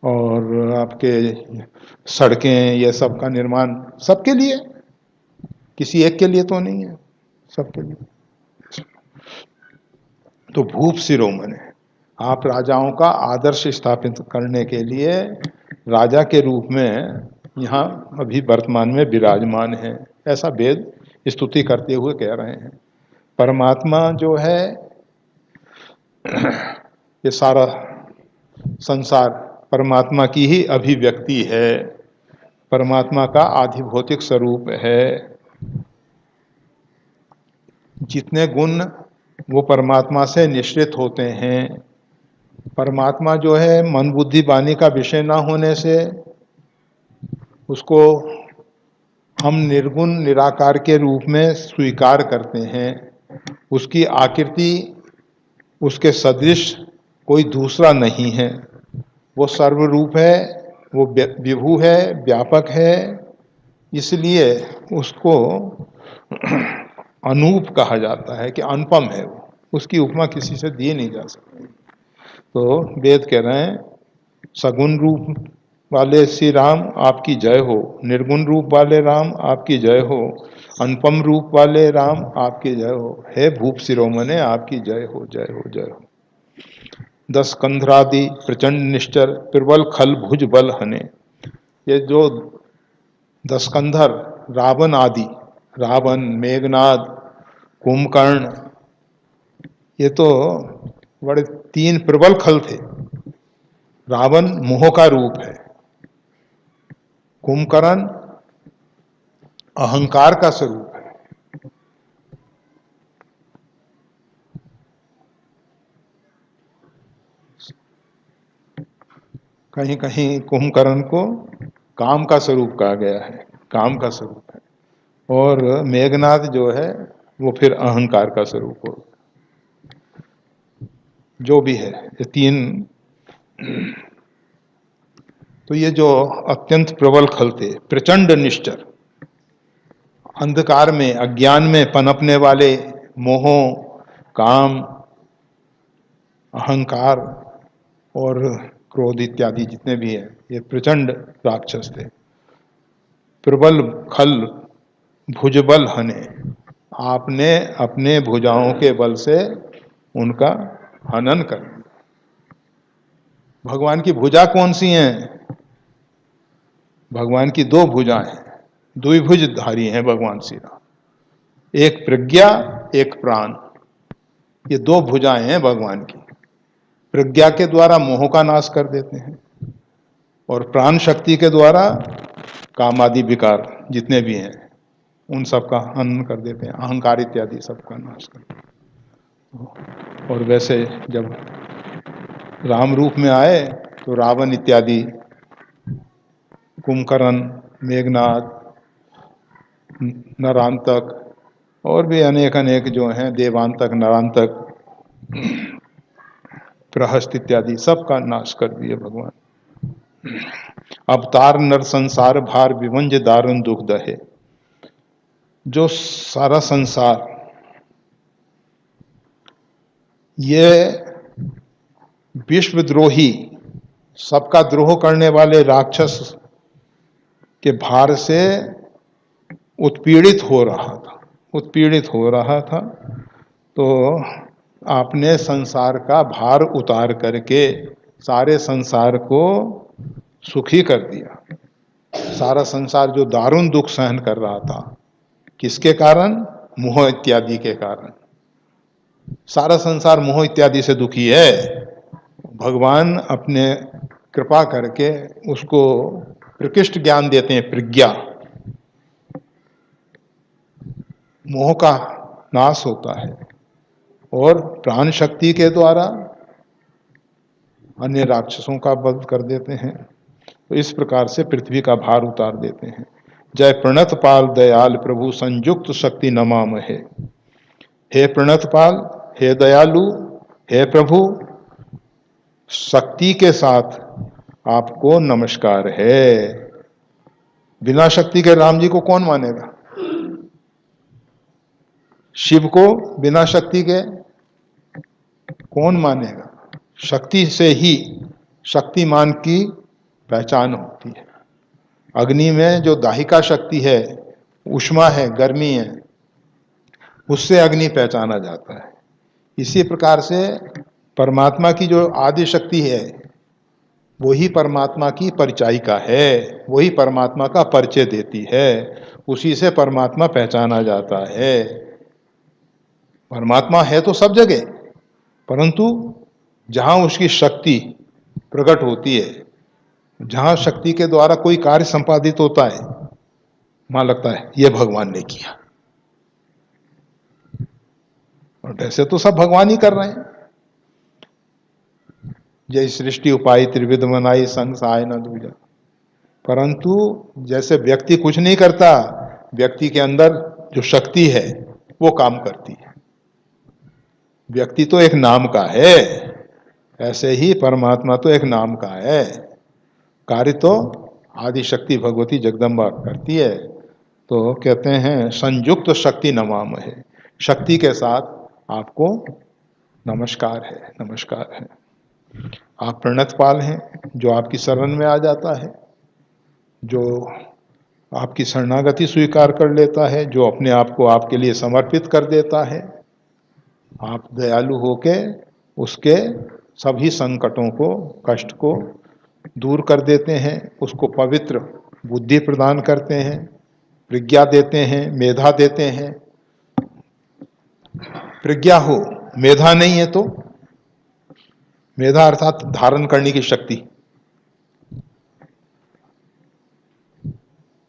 और आपके सड़कें, ये सब का निर्माण सबके लिए, किसी एक के लिए तो नहीं है, सबके लिए। तो भूप शिरोमणि, आप राजाओं का आदर्श स्थापित करने के लिए राजा के रूप में यहाँ अभी वर्तमान में विराजमान है, ऐसा वेद स्तुति करते हुए कह रहे हैं। परमात्मा जो है, ये सारा संसार परमात्मा की ही अभिव्यक्ति है, परमात्मा का आधिभौतिक स्वरूप है। जितने गुण वो परमात्मा से निश्चित होते हैं, परमात्मा जो है मन बुद्धि वाणी का विषय ना होने से उसको हम निर्गुण निराकार के रूप में स्वीकार करते हैं। उसकी आकृति, उसके सदृश कोई दूसरा नहीं है, वो सर्वरूप है, वो विभु है, व्यापक है, इसलिए उसको अनूप कहा जाता है कि अनुपम है वो, उसकी उपमा किसी से दी नहीं जा सकती। तो वेद कह रहे हैं, सगुण रूप वाले श्री राम आपकी जय हो, निर्गुण रूप वाले राम आपकी जय हो, अनुपम रूप वाले राम आपकी जय हो, हे भूप शिरोमणे आपकी जय हो, जय हो, जय हो। 10 कंधरादि प्रचंड निश्चर प्रबल खल भुज बल हने, ये जो 10 कंधर रावण आदि, रावण, मेघनाद, कुंभकर्ण, ये तो बड़े 3 प्रबल खल थे। रावण मोह का रूप है, कुंभकर्ण अहंकार का स्वरूप है, कहीं कहीं कुंभकर्ण को काम का स्वरूप कहा गया है, काम का स्वरूप है, और मेघनाद जो है वो फिर अहंकार का स्वरूप हो, जो भी है ये 3। तो ये जो अत्यंत प्रबल खल थे, प्रचंड निश्चर, अंधकार में अज्ञान में पनपने वाले मोहों, काम, अहंकार और क्रोध इत्यादि जितने भी हैं, ये प्रचंड राक्षस थे। प्रबल खल भुजबल हने, आपने अपने भुजाओं के बल से उनका हनन कर दिया। भगवान की भुजा कौन सी हैं? भगवान की दो भुजाएं हैं, द्विभुजधारी हैं भगवान श्री राम। एक प्रज्ञा, एक प्राण, ये दो भुजाएं हैं भगवान की। प्रज्ञा के द्वारा मोह का नाश कर देते हैं और प्राण शक्ति के द्वारा काम आदि विकार जितने भी हैं उन सब का हनन कर देते हैं, अहंकार इत्यादि सबका नाश कर देते हैं। और वैसे जब राम रूप में आए तो रावण इत्यादि, कुंभकर्ण, मेघनाद, नरांतक और भी अनेक अनेक जो हैं, देवांतक, नरांतक, प्रहस्त इत्यादि सबका नाश कर दिए भगवान। अवतार नर संसार भार विवंज दारुण दुख दहे। जो सारा संसार ये विश्वद्रोही, सबका द्रोह करने वाले राक्षस के भार से उत्पीड़ित हो रहा था, तो आपने संसार का भार उतार करके सारे संसार को सुखी कर दिया। सारा संसार जो दारुण दुख सहन कर रहा था, किसके कारण? मोह इत्यादि के कारण। सारा संसार मोह इत्यादि से दुखी है। भगवान अपने कृपा करके उसको प्रकृष्ट ज्ञान देते हैं, प्रज्ञा। मोह का नाश होता है और प्राण शक्ति के द्वारा अन्य राक्षसों का वध कर देते हैं। तो इस प्रकार से पृथ्वी का भार उतार देते हैं। जय प्रणत पाल दयाल प्रभु संयुक्त शक्ति नमाम है। हे प्रणत पाल, हे दयालु, हे प्रभु, शक्ति के साथ आपको नमस्कार है। बिना शक्ति के राम जी को कौन मानेगा? शिव को बिना शक्ति के कौन मानेगा? शक्ति से ही शक्तिमान की पहचान होती है। अग्नि में जो दाहिका शक्ति है, ऊष्मा है, गर्मी है, उससे अग्नि पहचाना जाता है। इसी प्रकार से परमात्मा की जो आदि शक्ति है, वही परमात्मा की परिचायिका है, वही परमात्मा का परिचय देती है, उसी से परमात्मा पहचाना जाता है। परमात्मा है तो सब जगह, परंतु जहाँ उसकी शक्ति प्रकट होती है, जहाँ शक्ति के द्वारा कोई कार्य संपादित होता है, वहाँ लगता है ये भगवान ने किया। और वैसे तो सब भगवान ही कर रहे हैं। जय सृष्टि उपाय त्रिविध बनाई संग सहाय न दूजा। परंतु जैसे व्यक्ति कुछ नहीं करता, व्यक्ति के अंदर जो शक्ति है वो काम करती है। व्यक्ति तो एक नाम का है, ऐसे ही परमात्मा तो एक नाम का है। कार्य तो आदि शक्ति भगवती जगदम्बा करती है। तो कहते हैं संयुक्त शक्ति नमाम है। शक्ति के साथ आपको नमस्कार है, नमस्कार है। आप प्रणतपाल हैं, जो आपकी शरण में आ जाता है, जो आपकी शरणागति स्वीकार कर लेता है, जो अपने आप को आपके लिए समर्पित कर देता है। आप दयालु होके उसके सभी संकटों को, कष्ट को दूर कर देते हैं, उसको पवित्र बुद्धि प्रदान करते हैं, प्रज्ञा देते हैं, मेधा देते हैं। प्रज्ञा हो, मेधा नहीं है तो? मेधा अर्थात धारण करने की शक्ति।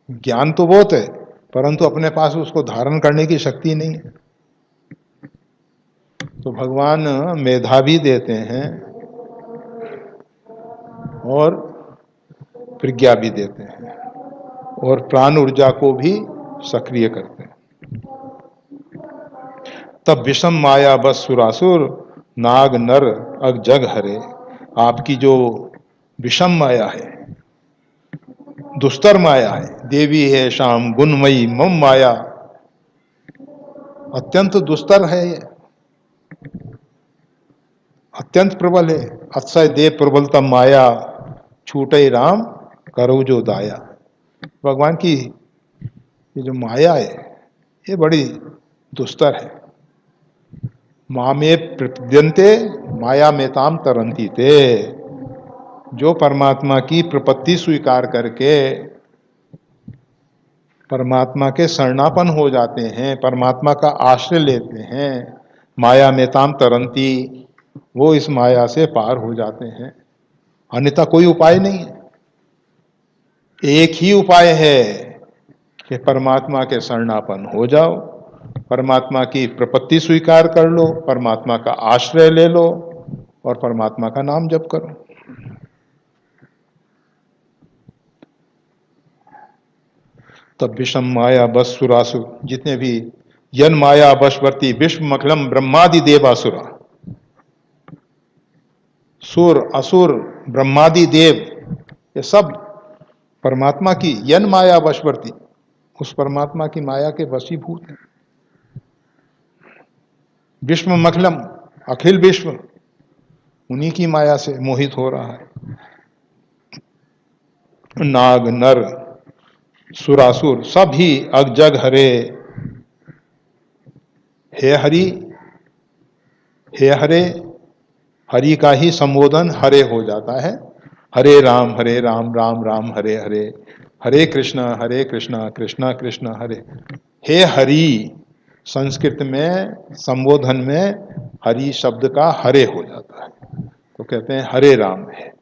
ज्ञान तो बहुत है, परंतु अपने पास उसको धारण करने की शक्ति नहीं है। तो भगवान मेधा भी देते हैं और प्रज्ञा भी देते हैं और प्राण ऊर्जा को भी सक्रिय करते हैं। तब विषम माया बस सुरासुर नाग नर अग जग हरे। आपकी जो विषम माया है, दुस्तर माया है, देवी है शाम गुणमयी मम माया, अत्यंत दुस्तर है ये, अत्यंत प्रबल है। अक्षय देव प्रबलतम माया छूटे राम करो जो दाया। भगवान की ये जो माया है ये बड़ी दुस्तर है। मामे प्रपद्यन्ते माया में ताम तरंती थे। जो परमात्मा की प्रपत्ति स्वीकार करके परमात्मा के शरणापन हो जाते हैं, परमात्मा का आश्रय लेते हैं, माया में ताम तरंती, वो इस माया से पार हो जाते हैं। अन्यथा कोई उपाय नहीं है। एक ही उपाय है कि परमात्मा के शरणापन हो जाओ, परमात्मा की प्रपत्ति स्वीकार कर लो, परमात्मा का आश्रय ले लो और परमात्मा का नाम जप करो। तब विषम माया बस सुरासुर, जितने भी यन माया बशवर्ती विश्व मखलम ब्रह्मादि देवासुरा, सुर असुर ब्रह्मादि देव, ये सब परमात्मा की यन माया वशवर्ती, उस परमात्मा की माया के वशीभूत हैं। विश्व मखलम, अखिल विश्व उन्हीं की माया से मोहित हो रहा है। नाग नर सुरासुर सभी अगजग हरे, हे हरि, हे हरे, हरि का ही संबोधन हरे हो जाता है। हरे राम राम राम हरे हरे, हरे कृष्णा कृष्णा कृष्णा हरे। हे हरि संस्कृत में संबोधन में हरि शब्द का हरे हो जाता है, तो कहते हैं हरे राम है,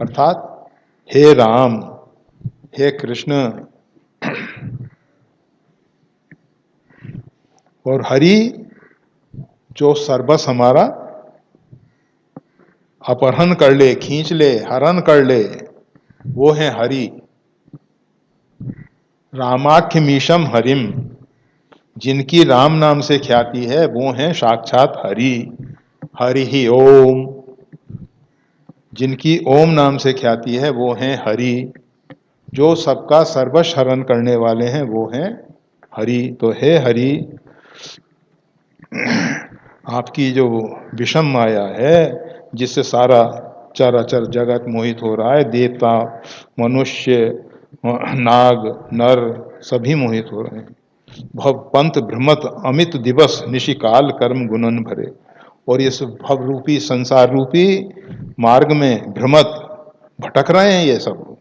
अर्थात हे राम, हे कृष्ण। और हरि जो सर्वस हमारा अपहरण कर ले, खींच ले, हरण कर ले, वो है हरि। रामाख्य मीशम हरिम, जिनकी राम नाम से ख्याति है वो हैं साक्षात हरि। हरि ही ओम, जिनकी ओम नाम से ख्याति है वो हैं हरि। जो सबका सर्वस्व हरण करने वाले हैं वो हैं हरि। तो हे हरि, आपकी जो विषम माया है जिससे सारा चराचर जगत मोहित हो रहा है, देवता मनुष्य नाग नर सभी मोहित हो रहे हैं। भव पंथ भ्रमत अमित दिवस निशिकाल कर्म गुणन भरे। और इस भव रूपी संसार रूपी मार्ग में भ्रमत भटक रहे हैं ये सब।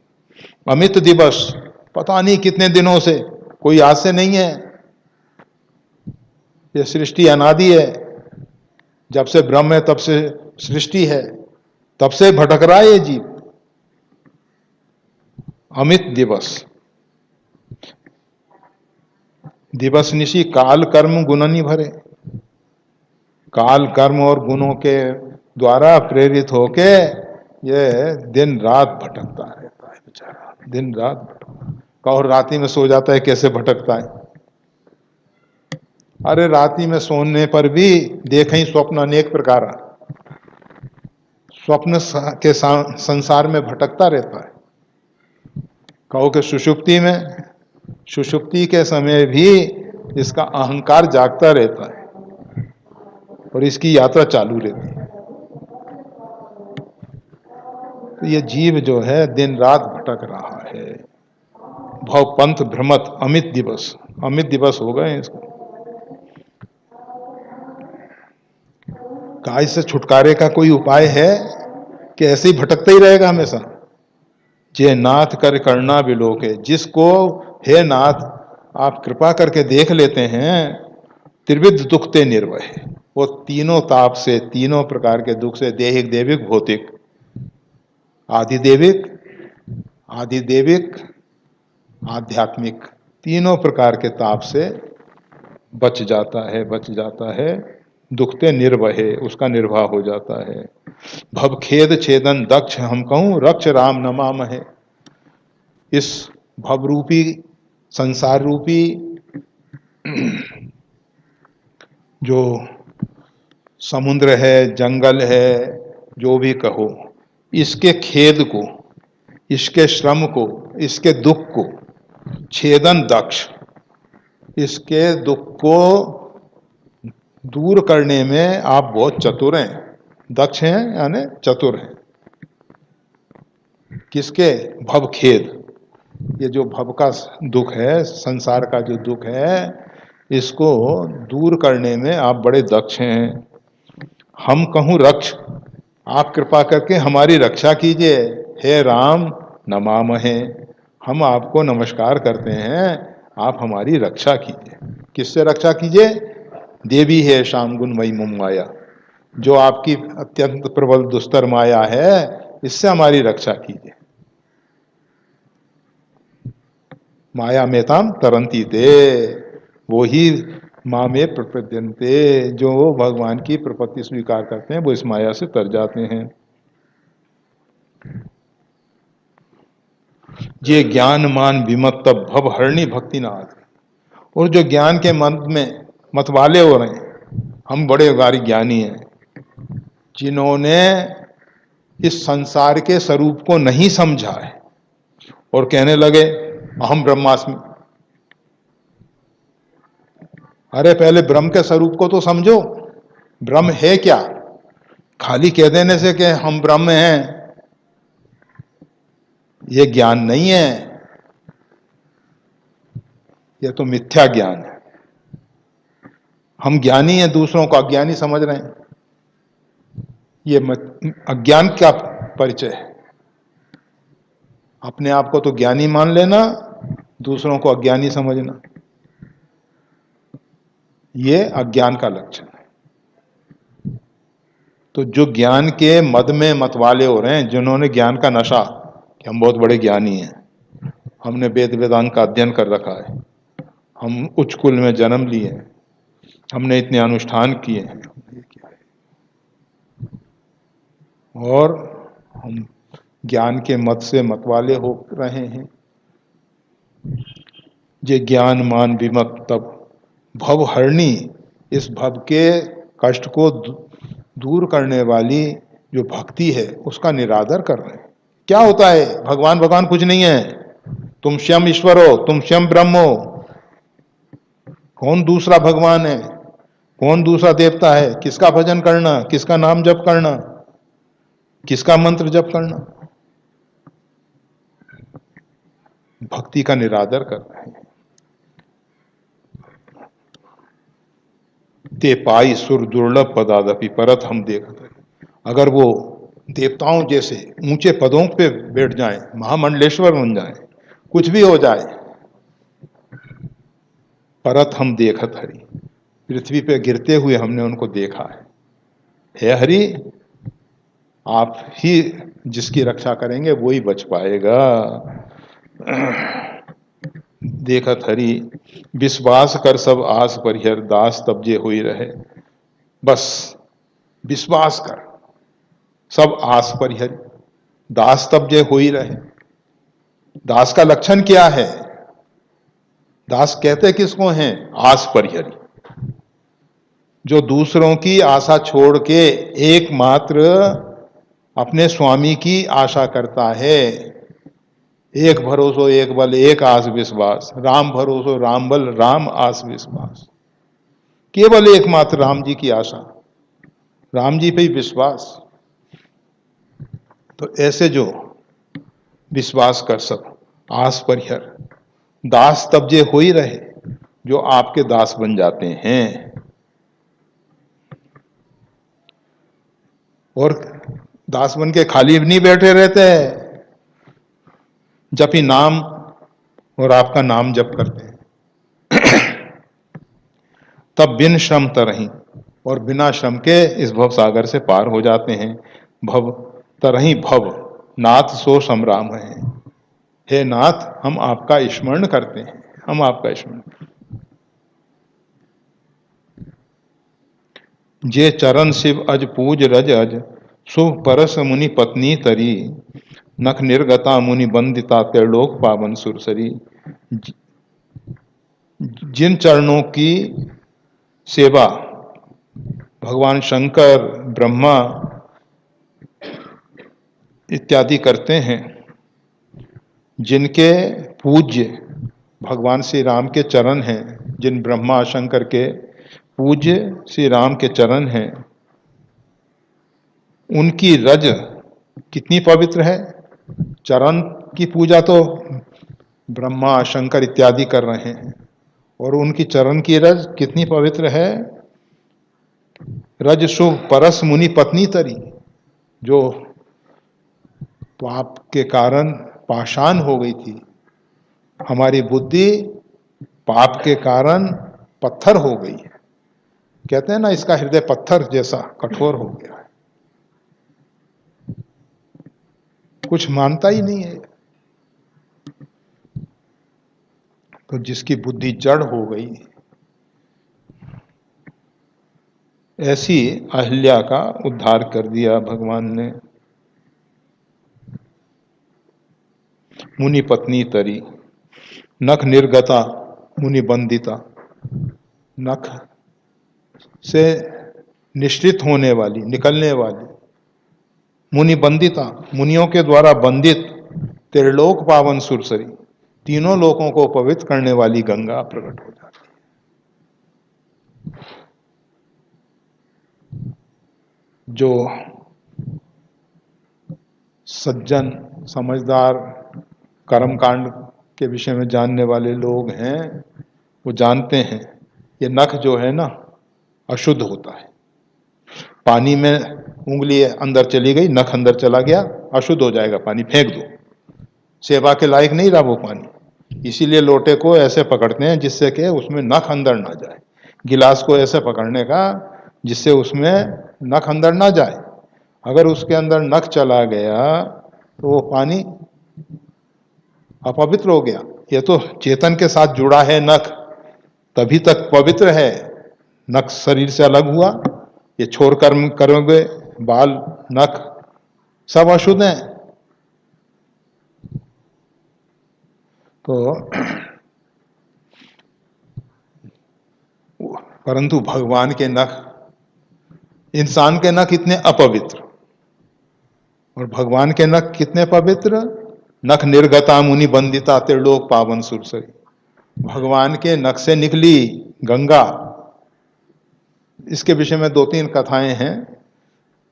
अमित दिवस, पता नहीं कितने दिनों से, कोई आज से नहीं है, ये सृष्टि अनादि है। जब से ब्रह्म है तब से सृष्टि है, तब से भटक रहा है ये जीव। अमित दिवस, दिवस निशी काल कर्म गुणनी भरे। काल कर्म और गुणों के द्वारा प्रेरित होके ये दिन रात भटकता रहता है बेचारा, दिन रात भटकता। और रात्रि में सो जाता है, कैसे भटकता है? अरे रात्रि में सोने पर भी देखें स्वप्न अनेक प्रकार, स्वप्न के संसार में भटकता रहता है। कहो कि सुषुप्ति में, सुषुप्ति के समय भी इसका अहंकार जागता रहता है और इसकी यात्रा चालू रहती है। तो ये जीव जो है दिन रात भटक रहा है। भव पंथ भ्रमत अमित दिवस, अमित दिवस हो गए इसको। काय से छुटकारे का कोई उपाय है कि ऐसे ही भटकता ही रहेगा हमेशा? जे नाथ कर करना विलोके, जिसको हे नाथ आप कृपा करके देख लेते हैं, त्रिविध दुख ते निर्वह, वो तीनों ताप से, तीनों प्रकार के दुख से, देहिक देविक भौतिक, आधिदेविक आधिदेविक आध्यात्मिक, तीनों प्रकार के ताप से बच जाता है, बच जाता है। दुखते निर्वहे, उसका निर्वाह हो जाता है। भव खेद छेदन दक्ष हम कहूं रक्ष राम नमाम है। इस भव रूपी संसार रूपी जो समुद्र है, जंगल है, जो भी कहो, इसके खेद को, इसके श्रम को, इसके दुख को, छेदन दक्ष, इसके दुख को दूर करने में आप बहुत चतुर हैं। दक्ष हैं यानी चतुर हैं। किसके? भव खेद, ये जो भव का दुख है, संसार का जो दुख है, इसको दूर करने में आप बड़े दक्ष हैं। हम कहूं रक्ष, आप कृपा करके हमारी रक्षा कीजिए। हे राम नमामहे, हम आपको नमस्कार करते हैं, आप हमारी रक्षा कीजिए। किससे रक्षा कीजिए? देवी है श्याम गुण मई मम माया, जो आपकी अत्यंत प्रबल दुस्तर माया है, इससे हमारी रक्षा कीजिए। माया में ताम तरंती ते, वो ही माँ में प्रपद्यन्ते, जो भगवान की प्रपत्ति स्वीकार करते हैं वो इस माया से तर जाते हैं। ये ज्ञान मान विमत तब भव हरणी भक्ति नाथ। और जो ज्ञान के मत में मतवाले हो रहे हैं, हम बड़े भारी ज्ञानी हैं, जिन्होंने इस संसार के स्वरूप को नहीं समझा है और कहने लगे अहम ब्रह्मास्मि। अरे पहले ब्रह्म के स्वरूप को तो समझो, ब्रह्म है क्या? खाली कह देने से कि हम ब्रह्म हैं, ये ज्ञान नहीं है, ये तो मिथ्या ज्ञान है। हम ज्ञानी हैं, दूसरों को अज्ञानी समझ रहे हैं, ये अज्ञान का परिचय है। अपने आप को तो ज्ञानी मान लेना, दूसरों को अज्ञानी समझना, ये अज्ञान का लक्षण है। तो जो ज्ञान के मद में मतवाले हो रहे हैं, जिन्होंने ज्ञान का नशा कि हम बहुत बड़े ज्ञानी हैं, हमने वेद वेदांत का अध्ययन कर रखा है, हम उच्च कुल में जन्म लिए हैं, हमने इतने अनुष्ठान किए हैं, और हम ज्ञान के मत से मतवाले हो रहे हैं। ये ज्ञान मान विमत तब भव हरणी, इस भव के कष्ट को दूर करने वाली जो भक्ति है उसका निरादर कर रहे हैं। क्या होता है? भगवान भगवान कुछ नहीं है, तुम स्वयं ईश्वर हो, तुम स्वयं ब्रह्म हो। कौन दूसरा भगवान है, कौन दूसरा देवता है? किसका भजन करना, किसका नाम जप करना, किसका मंत्र जप करना? भक्ति का निरादर कर रहे हैं। ते पाई सुर दुर्लभ पदादपि परत हम देखते। अगर वो देवताओं जैसे ऊंचे पदों पे बैठ जाएं, महामंडलेश्वर बन जाएं, कुछ भी हो जाए, परत हम देखत हरि, पृथ्वी पे गिरते हुए हमने उनको देखा है। हे हरि, आप ही जिसकी रक्षा करेंगे वो ही बच पाएगा। देखत हरि विश्वास कर सब आस परिहर, दास तब जे हुई रहे। बस विश्वास कर सब आस परिहर, दास तब जे हुई रहे। दास का लक्षण क्या है? दास कहते किसको हैं? आस परिहरी, जो दूसरों की आशा छोड़ के एकमात्र अपने स्वामी की आशा करता है। एक भरोसो एक बल एक आस विश्वास, राम भरोसो राम बल राम आस विश्वास। केवल एकमात्र राम जी की आशा, राम जी पे ही विश्वास। तो ऐसे जो विश्वास कर सब आस परिहर, दास तब जे हो ही रहे, जो आपके दास बन जाते हैं। और दास बन के खाली नहीं बैठे रहते हैं, जब ही नाम और आपका नाम जप करते हैं तब बिन श्रम तरही, और बिना श्रम के इस भव सागर से पार हो जाते हैं। भव तरही भव नाथ सो समराम है। हे नाथ, हम आपका स्मरण करते हैं, हम आपका स्मरण। जे चरण शिव अज पूज रज अज, शुभ परस मुनि पत्नी तरी, नख निर्गता मुनि बंदिता त्रिलोक पावन सुरसरी। जिन चरणों की सेवा भगवान शंकर, ब्रह्मा इत्यादि करते हैं, जिनके पूज्य भगवान श्री राम के चरण हैं, जिन ब्रह्मा शंकर के पूज्य श्री राम के चरण हैं, उनकी रज कितनी पवित्र है। चरण की पूजा तो ब्रह्मा शंकर इत्यादि कर रहे हैं, और उनकी चरण की रज कितनी पवित्र है। रज शुभ परस मुनि पत्नी तरी, जो पाप के कारण पाषाण हो गई थी, हमारी बुद्धि पाप के कारण पत्थर हो गई है। कहते हैं ना, इसका हृदय पत्थर जैसा कठोर हो गया है, कुछ मानता ही नहीं है। तो जिसकी बुद्धि जड़ हो गई, ऐसी अहिल्या का उद्धार कर दिया भगवान ने। मुनि पत्नी तरी, नख निर्गता मुनि बंदिता। नख से निश्चित होने वाली, निकलने वाली, मुनि बंदिता, मुनियों के द्वारा बंदित, त्रिलोक पावन सुरसरी, तीनों लोकों को पवित्र करने वाली गंगा प्रकट हो जाती है। जो सज्जन समझदार कर्मकांड के विषय में जानने वाले लोग हैं, वो जानते हैं ये नख जो है ना अशुद्ध होता है। पानी में उंगली अंदर चली गई, नख अंदर चला गया, अशुद्ध हो जाएगा पानी, फेंक दो, सेवा के लायक नहीं रहा वो पानी। इसीलिए लोटे को ऐसे पकड़ते हैं जिससे कि उसमें नख अंदर ना जाए, गिलास को ऐसे पकड़ने का जिससे उसमें नख अंदर ना जाए। अगर उसके अंदर नख चला गया तो वो पानी अपवित्र हो गया। ये तो चेतन के साथ जुड़ा है नख, तभी तक पवित्र है। नख शरीर से अलग हुआ, ये छोड़ कर्म करोगे, बाल नख सब अशुद्ध हैं। तो परंतु भगवान के नख, इंसान के नख इतने अपवित्र और भगवान के नख कितने पवित्र। नख निर्गता मुनि बंदिता त्रिलोक पावन सुरसरी। भगवान के नख से निकली गंगा। इसके विषय में दो तीन कथाएं हैं।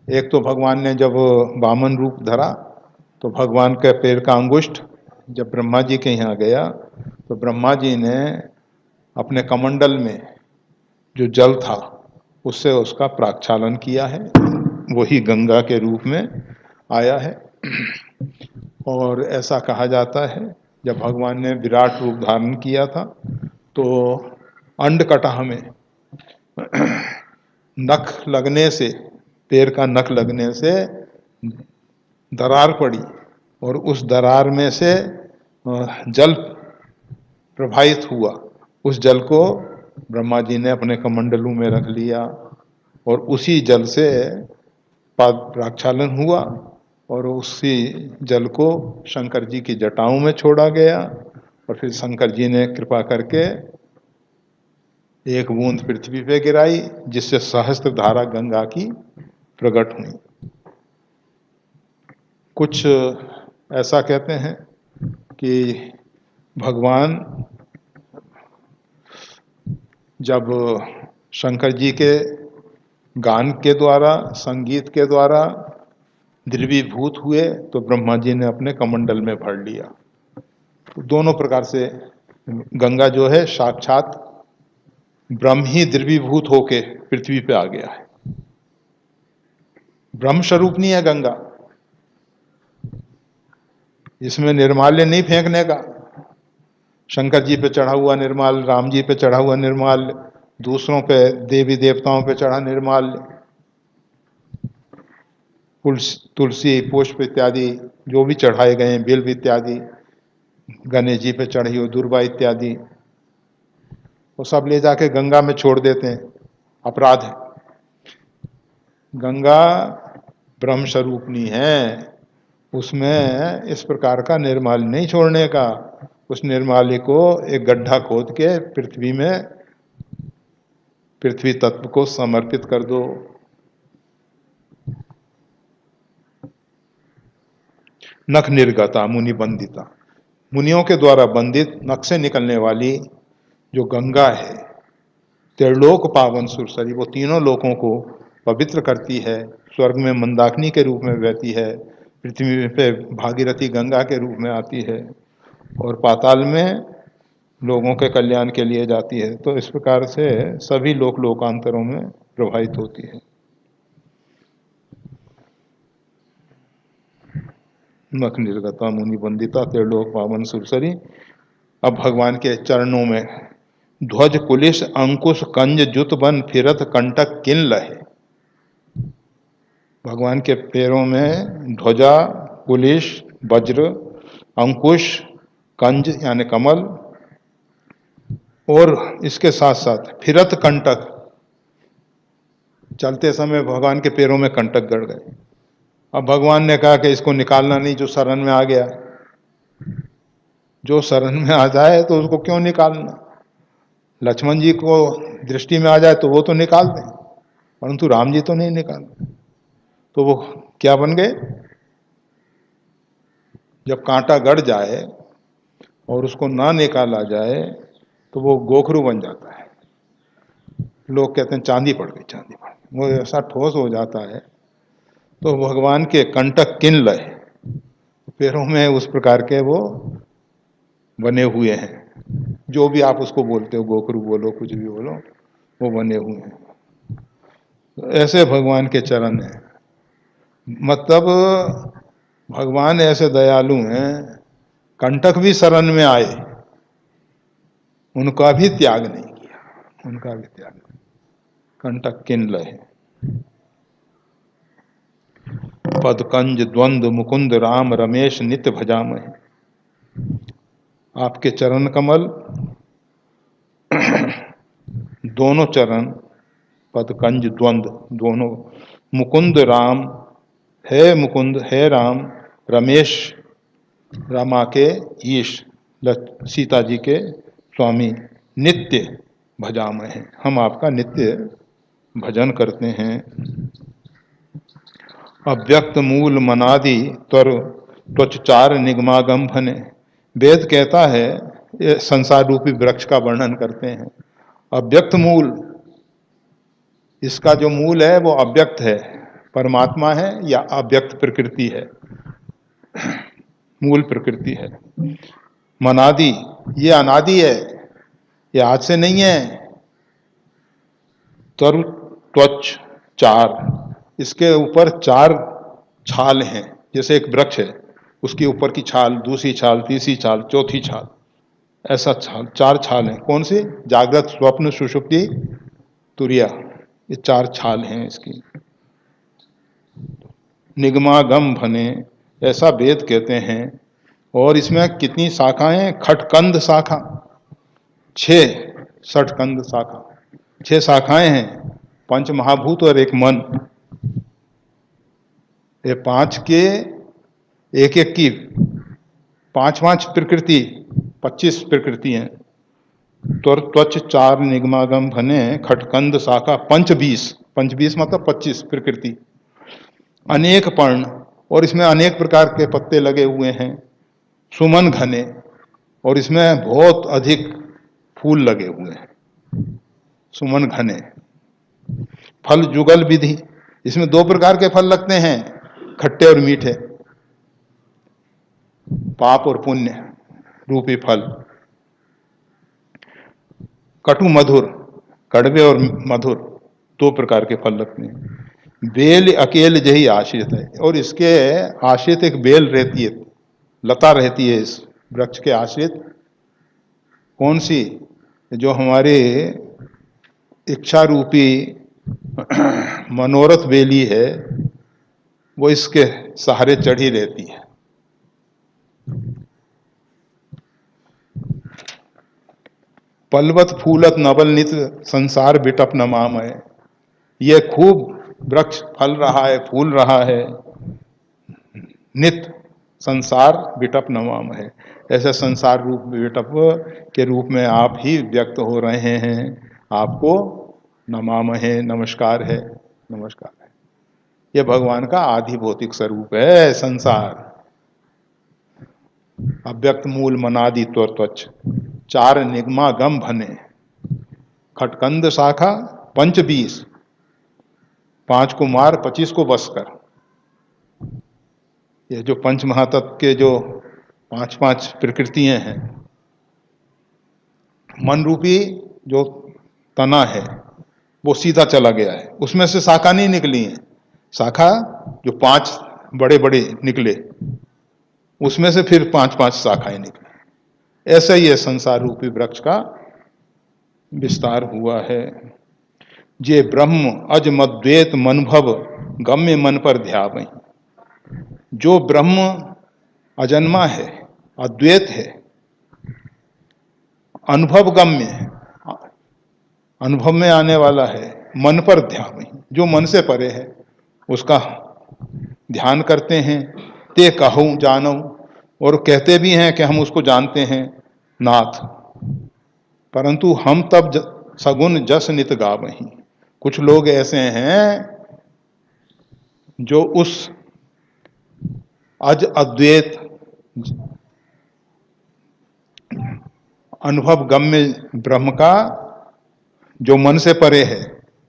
एक तो भगवान ने जब वामन रूप धरा तो भगवान के पैर का अंगुष्ठ जब ब्रह्मा जी के यहाँ गया तो ब्रह्मा जी ने अपने कमंडल में जो जल था उससे उसका प्राक्षालन किया है, वही गंगा के रूप में आया है। और ऐसा कहा जाता है जब भगवान ने विराट रूप धारण किया था तो अंडकटह में नख लगने से, पैर का नख लगने से दरार पड़ी और उस दरार में से जल प्रवाहित हुआ। उस जल को ब्रह्मा जी ने अपने कमंडलू में रख लिया और उसी जल से पाद प्रक्षालन हुआ और उसी जल को शंकर जी की जटाओं में छोड़ा गया और फिर शंकर जी ने कृपा करके एक बूंद पृथ्वी पे गिराई जिससे सहस्त्र धारा गंगा की प्रकट हुई। कुछ ऐसा कहते हैं कि भगवान जब शंकर जी के गान के द्वारा, संगीत के द्वारा द्रवीभूत हुए तो ब्रह्मा जी ने अपने कमंडल में भर लिया। तो दोनों प्रकार से गंगा जो है साक्षात ब्रह्म ही द्रवीभूत होके पृथ्वी पे आ गया है। ब्रह्म स्वरूप नहीं है गंगा, इसमें निर्माल्य नहीं फेंकने का। शंकर जी पे चढ़ा हुआ निर्माल, राम जी पे चढ़ा हुआ निर्माल, दूसरों पे देवी देवताओं पे चढ़ा निर्माल, तुलसी पुष्प इत्यादि जो भी चढ़ाए गए हैं, बिल्व इत्यादि, गणेश जी पे चढ़ी हुई दुर्वा इत्यादि, वो सब ले जाके गंगा में छोड़ देते हैं, अपराध है। गंगा ब्रह्म स्वरूपनी है, उसमें इस प्रकार का निर्माल्य नहीं छोड़ने का। उस निर्माल्य को एक गड्ढा खोद के पृथ्वी में, पृथ्वी तत्व को समर्पित कर दो। नख निर्गता मुनि बंदिता, मुनियों के द्वारा बंदित नख से निकलने वाली जो गंगा है, त्रिलोक पावन सुरसरी, वो तीनों लोकों को पवित्र करती है। स्वर्ग में मंदाकिनी के रूप में बहती है, पृथ्वी पे भागीरथी गंगा के रूप में आती है और पाताल में लोगों के कल्याण के लिए जाती है। तो इस प्रकार से सभी लोकांतरों में प्रवाहित होती है। नख निर्गता मुनि बंदिता त्रिलोक पावन सुरसरी। अब भगवान के चरणों में ध्वज कुलिश अंकुश कंज जुत बन फिरत कंटक किन लहे। भगवान के पैरों में ध्वजा, कुलिश, वज्र, अंकुश, कंज यानी कमल, और इसके साथ साथ फिरत कंटक, चलते समय भगवान के पैरों में कंटक गड़ गए। अब भगवान ने कहा कि इसको निकालना नहीं, जो शरण में आ गया, जो शरण में आ जाए तो उसको क्यों निकालना। लक्ष्मण जी को दृष्टि में आ जाए तो वो तो निकाल दें, परंतु राम जी तो नहीं निकाल। तो वो क्या बन गए, जब कांटा गड़ जाए और उसको ना निकाला जाए तो वो गोखरू बन जाता है। लोग कहते हैं चांदी पड़ गई, चांदी पड़ गई, वो ऐसा ठोस हो जाता है। तो भगवान के कंटक किन लहे, पैरों में उस प्रकार के वो बने हुए हैं, जो भी आप उसको बोलते हो, गोखरू बोलो, कुछ भी बोलो, वो बने हुए हैं। तो ऐसे भगवान के चरण हैं। मतलब भगवान ऐसे दयालु हैं, कंटक भी शरण में आए, उनका भी त्याग नहीं किया, उनका भी त्याग नहीं। कंटक किन लहे। पदकंज द्वंद मुकुंद राम रमेश नित्य भजामहि। आपके चरण कमल, दोनों चरण, पदकंज द्वंद दोनों, मुकुंद राम है, मुकुंद है राम, रमेश रामा के ईश, सीता जी के स्वामी, नित्य भजामहि, हम आपका नित्य भजन करते हैं। अव्यक्त मूल मनादि त्वर त्वचार निगमागम भने। वेद कहता है, ये संसार रूपी वृक्ष का वर्णन करते हैं। अव्यक्त मूल, इसका जो मूल है वो अव्यक्त है, परमात्मा है या अव्यक्त प्रकृति है, मूल प्रकृति है। मनादि, ये अनादि है, ये आज से नहीं है। तरु त्वच चार, इसके ऊपर चार छाल हैं, जैसे एक वृक्ष है, उसके ऊपर की छाल, दूसरी छाल, तीसरी छाल, चौथी छाल, ऐसा छाल, चार छाल हैं। कौन सी? जागृत, स्वप्न, सुषुप्ति, तुरिया, ये चार छाल हैं इसकी। निगमागम भने, ऐसा वेद कहते हैं। और इसमें कितनी शाखाएं? खटकंद शाखा, 6 षटकंद शाखा, 6 शाखाएं हैं। 5 महाभूत और 1 मन, ये 5 के एक एक की 5 प्रकृति, 25 प्रकृति हैं। त्वच चार निगमागम भने खटकंद शाखा 25, 25 मतलब 25 प्रकृति, अनेक पर्ण, और इसमें अनेक प्रकार के पत्ते लगे हुए हैं। सुमन घने, और इसमें बहुत अधिक फूल लगे हुए हैं, सुमन घने। फल जुगल विधि, इसमें 2 प्रकार के फल लगते हैं, खट्टे और मीठे, पाप और पुण्य रूपी फल। कटु मधुर, कड़वे और मधुर, 2 प्रकार के फल लगते हैं। बेल अकेल जही आश्रित है, और इसके आश्रित एक बेल रहती है, लता रहती है इस वृक्ष के आश्रित। कौन सी? जो हमारे इच्छा रूपी मनोरथ बेली है, वो इसके सहारे चढ़ी रहती है। पलवत फूलत नवल नित संसार बिटप नमाम है, ये खूब वृक्ष फल रहा है, फूल रहा है, नित संसार बिटप नमाम है, ऐसे संसार रूप बिटप के रूप में आप ही व्यक्त हो रहे हैं। आपको नमाम है, नमस्कार है, नमस्कार है। ये भगवान का आधि भौतिक स्वरूप है संसार। अव्यक्त मूल मनादि त्वच चार निगमा गम भने, खटकंद शाखा 25, 5 को मार 25 को बस कर। ये जो पंच महातत्व के जो 5 प्रकृतियां हैं, मन रूपी जो तना है वो सीधा चला गया है, उसमें से शाखा नहीं निकली है। शाखा जो 5 बड़े बड़े निकले, उसमें से फिर 5 शाखाएं निकली। ऐसा ही है संसार रूपी वृक्ष का विस्तार हुआ है। जे ब्रह्म अज मद्वेत मनभव गम्य मन पर ध्यावई। जो ब्रह्म अजन्मा है, अद्वैत है, अनुभव गम्य है, अनुभव में आने वाला है, मन पर ध्यावई, जो मन से परे है उसका ध्यान करते हैं। ते कहूँ जानऊ, और कहते भी हैं कि हम उसको जानते हैं नाथ। परंतु हम तब सगुन जस नित गावहीं। कुछ लोग ऐसे हैं जो उस अज अद्वैत अनुभव गम्य ब्रह्म का, जो मन से परे है,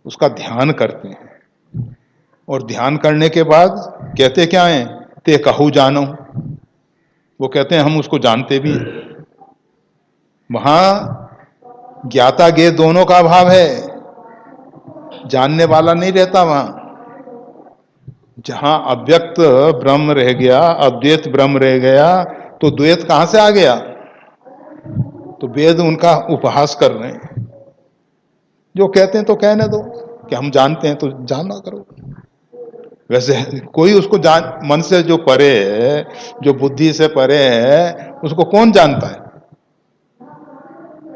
उसका ध्यान करते हैं। और ध्यान करने के बाद कहते क्या हैं? ते कहू जानो। वो कहते हैं हम उसको जानते भी। वहां ज्ञाता ज्ञेय दोनों का अभाव है, जानने वाला नहीं रहता वहां। जहां अव्यक्त ब्रह्म रह गया, अद्वैत ब्रह्म रह गया, तो द्वैत कहां से आ गया? तो वेद उनका उपहास कर रहे हैं। जो कहते हैं तो कहने दो कि हम जानते हैं, तो जानना करो। वैसे कोई उसको जान, मन से जो परे है, जो बुद्धि से परे है, उसको कौन जानता है?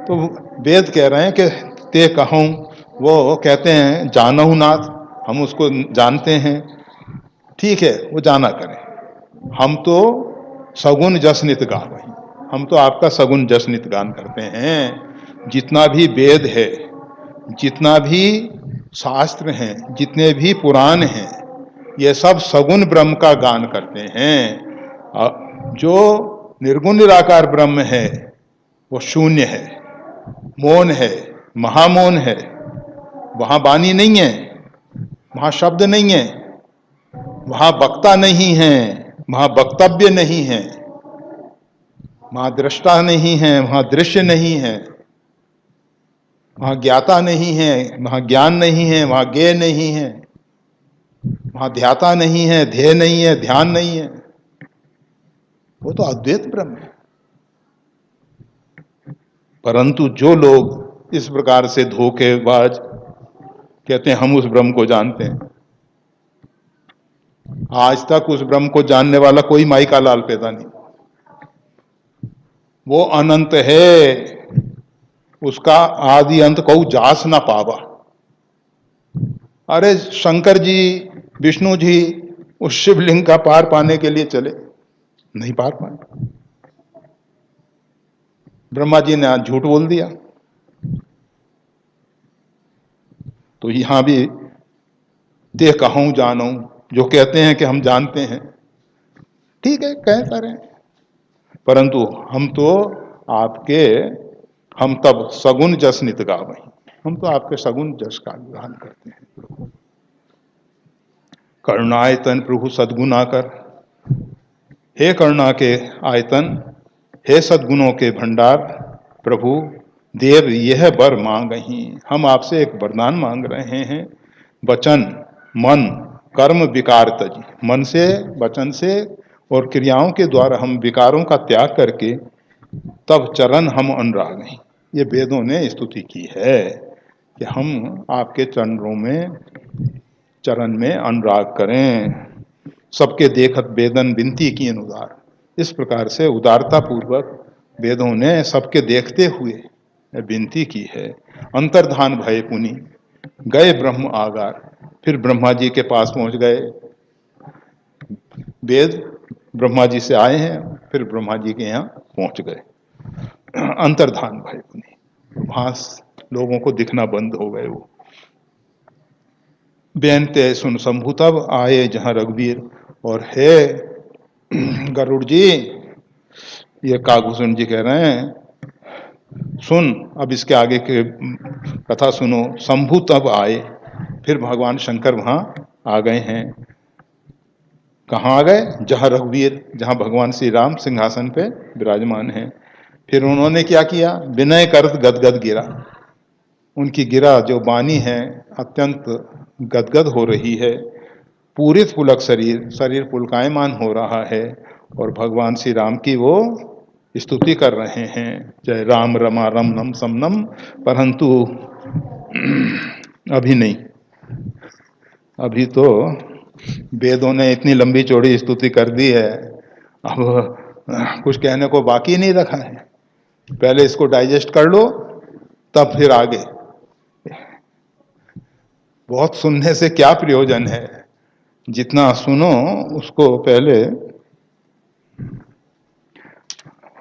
तो वेद कह रहे हैं कि ते कहूं, वो कहते हैं जानहु नाथ, हम उसको जानते हैं। ठीक है, वो जाना करें। हम तो सगुन जस नित गावहीं, हम तो आपका सगुन जस नित गान करते हैं। जितना भी वेद है, जितना भी शास्त्र हैं, जितने भी पुराण हैं, ये सब सगुन ब्रह्म का गान करते हैं। जो निर्गुण निराकार ब्रह्म है वो शून्य है, मौन है, महामौन है। वहां वाणी नहीं है, वहां शब्द नहीं है, वहां वक्ता नहीं है, वहां वक्तव्य नहीं है, वहां दृष्टा नहीं है, वहां दृश्य नहीं है, वहां ज्ञाता नहीं है, वहां ज्ञान नहीं है, वहां ज्ञेय नहीं है, वहां ध्याता नहीं है, ध्येय नहीं है, ध्यान नहीं है। वो तो अद्वैत ब्रह्म है। परंतु जो लोग इस प्रकार से धोखेबाज कहते हैं हम उस ब्रह्म को जानते हैं, आज तक उस ब्रह्म को जानने वाला कोई माई का लाल पैदा नहीं। वो अनंत है, उसका आदि अंत कहू जास ना पावा। अरे शंकर जी, विष्णु जी उस शिवलिंग का पार पाने के लिए चले, नहीं पार पाए। ब्रह्मा जी ने आज झूठ बोल दिया। तो यहां भी ते कहूं जानूं, जो कहते हैं कि हम जानते हैं, ठीक है, कहता रहे, परंतु हम तो आपके, हम तब सगुन जस नित गावहीं, हम तो आपके सगुन जस का गान करते हैं प्रभु। करुणायतन प्रभु सद्गुना कर, हे करुणा के आयतन, हे सद्गुणों के भंडार प्रभु, देव यह वर मांगहीं। हम आपसे एक वरदान मांग रहे हैं। वचन मन कर्म विकार तजी, मन से, वचन से और क्रियाओं के द्वारा हम विकारों का त्याग करके तब चरण हम अनुराग हैं। ये वेदों ने स्तुति की है कि हम आपके चरण में अनुराग करें। सबके देखत वेदन विनती की अनुदार, इस प्रकार से उदारता पूर्वक वेदों ने सबके देखते हुए विनती की है। अंतर्धान भय पुनि गए ब्रह्म आगार, फिर ब्रह्मा जी के पास पहुंच गए। वेद ब्रह्मा जी से आए हैं, फिर ब्रह्मा जी के यहाँ पहुंच गए। अंतर्धान भय पुनि, वहां लोगों को दिखना बंद हो गए। वो बेनते सुन शंभु तब आए जहां रघुवीर, और हे गरुड़ जी, ये कागभूषण जी कह रहे हैं, सुन, अब इसके आगे के कथा सुनो। शंभु तब आए, फिर भगवान शंकर वहां आ गए हैं। कहाँ आ गए? जहां रघुवीर, जहां भगवान श्री राम सिंहासन पे विराजमान हैं। फिर उन्होंने क्या किया? विनय करत गदगद गिरा। उनकी गिरा जो वाणी है अत्यंत गदगद हो रही है। पूरित पुलक शरीर, शरीर पुलकायमान हो रहा है, और भगवान श्री राम की वो स्तुति कर रहे हैं, जय राम रमा रम नम समनम, परंतु अभी नहीं। अभी तो वेदों ने इतनी लंबी चौड़ी स्तुति कर दी है, अब कुछ कहने को बाकी नहीं रखा है। पहले इसको डाइजेस्ट कर लो, तब फिर आगे। बहुत सुनने से क्या प्रयोजन है, जितना सुनो उसको पहले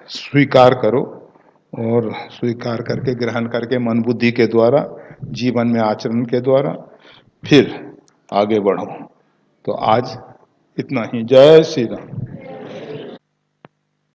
स्वीकार करो, और स्वीकार करके ग्रहण करके मन बुद्धि के द्वारा, जीवन में आचरण के द्वारा फिर आगे बढ़ो। तो आज इतना ही। जय श्री राम।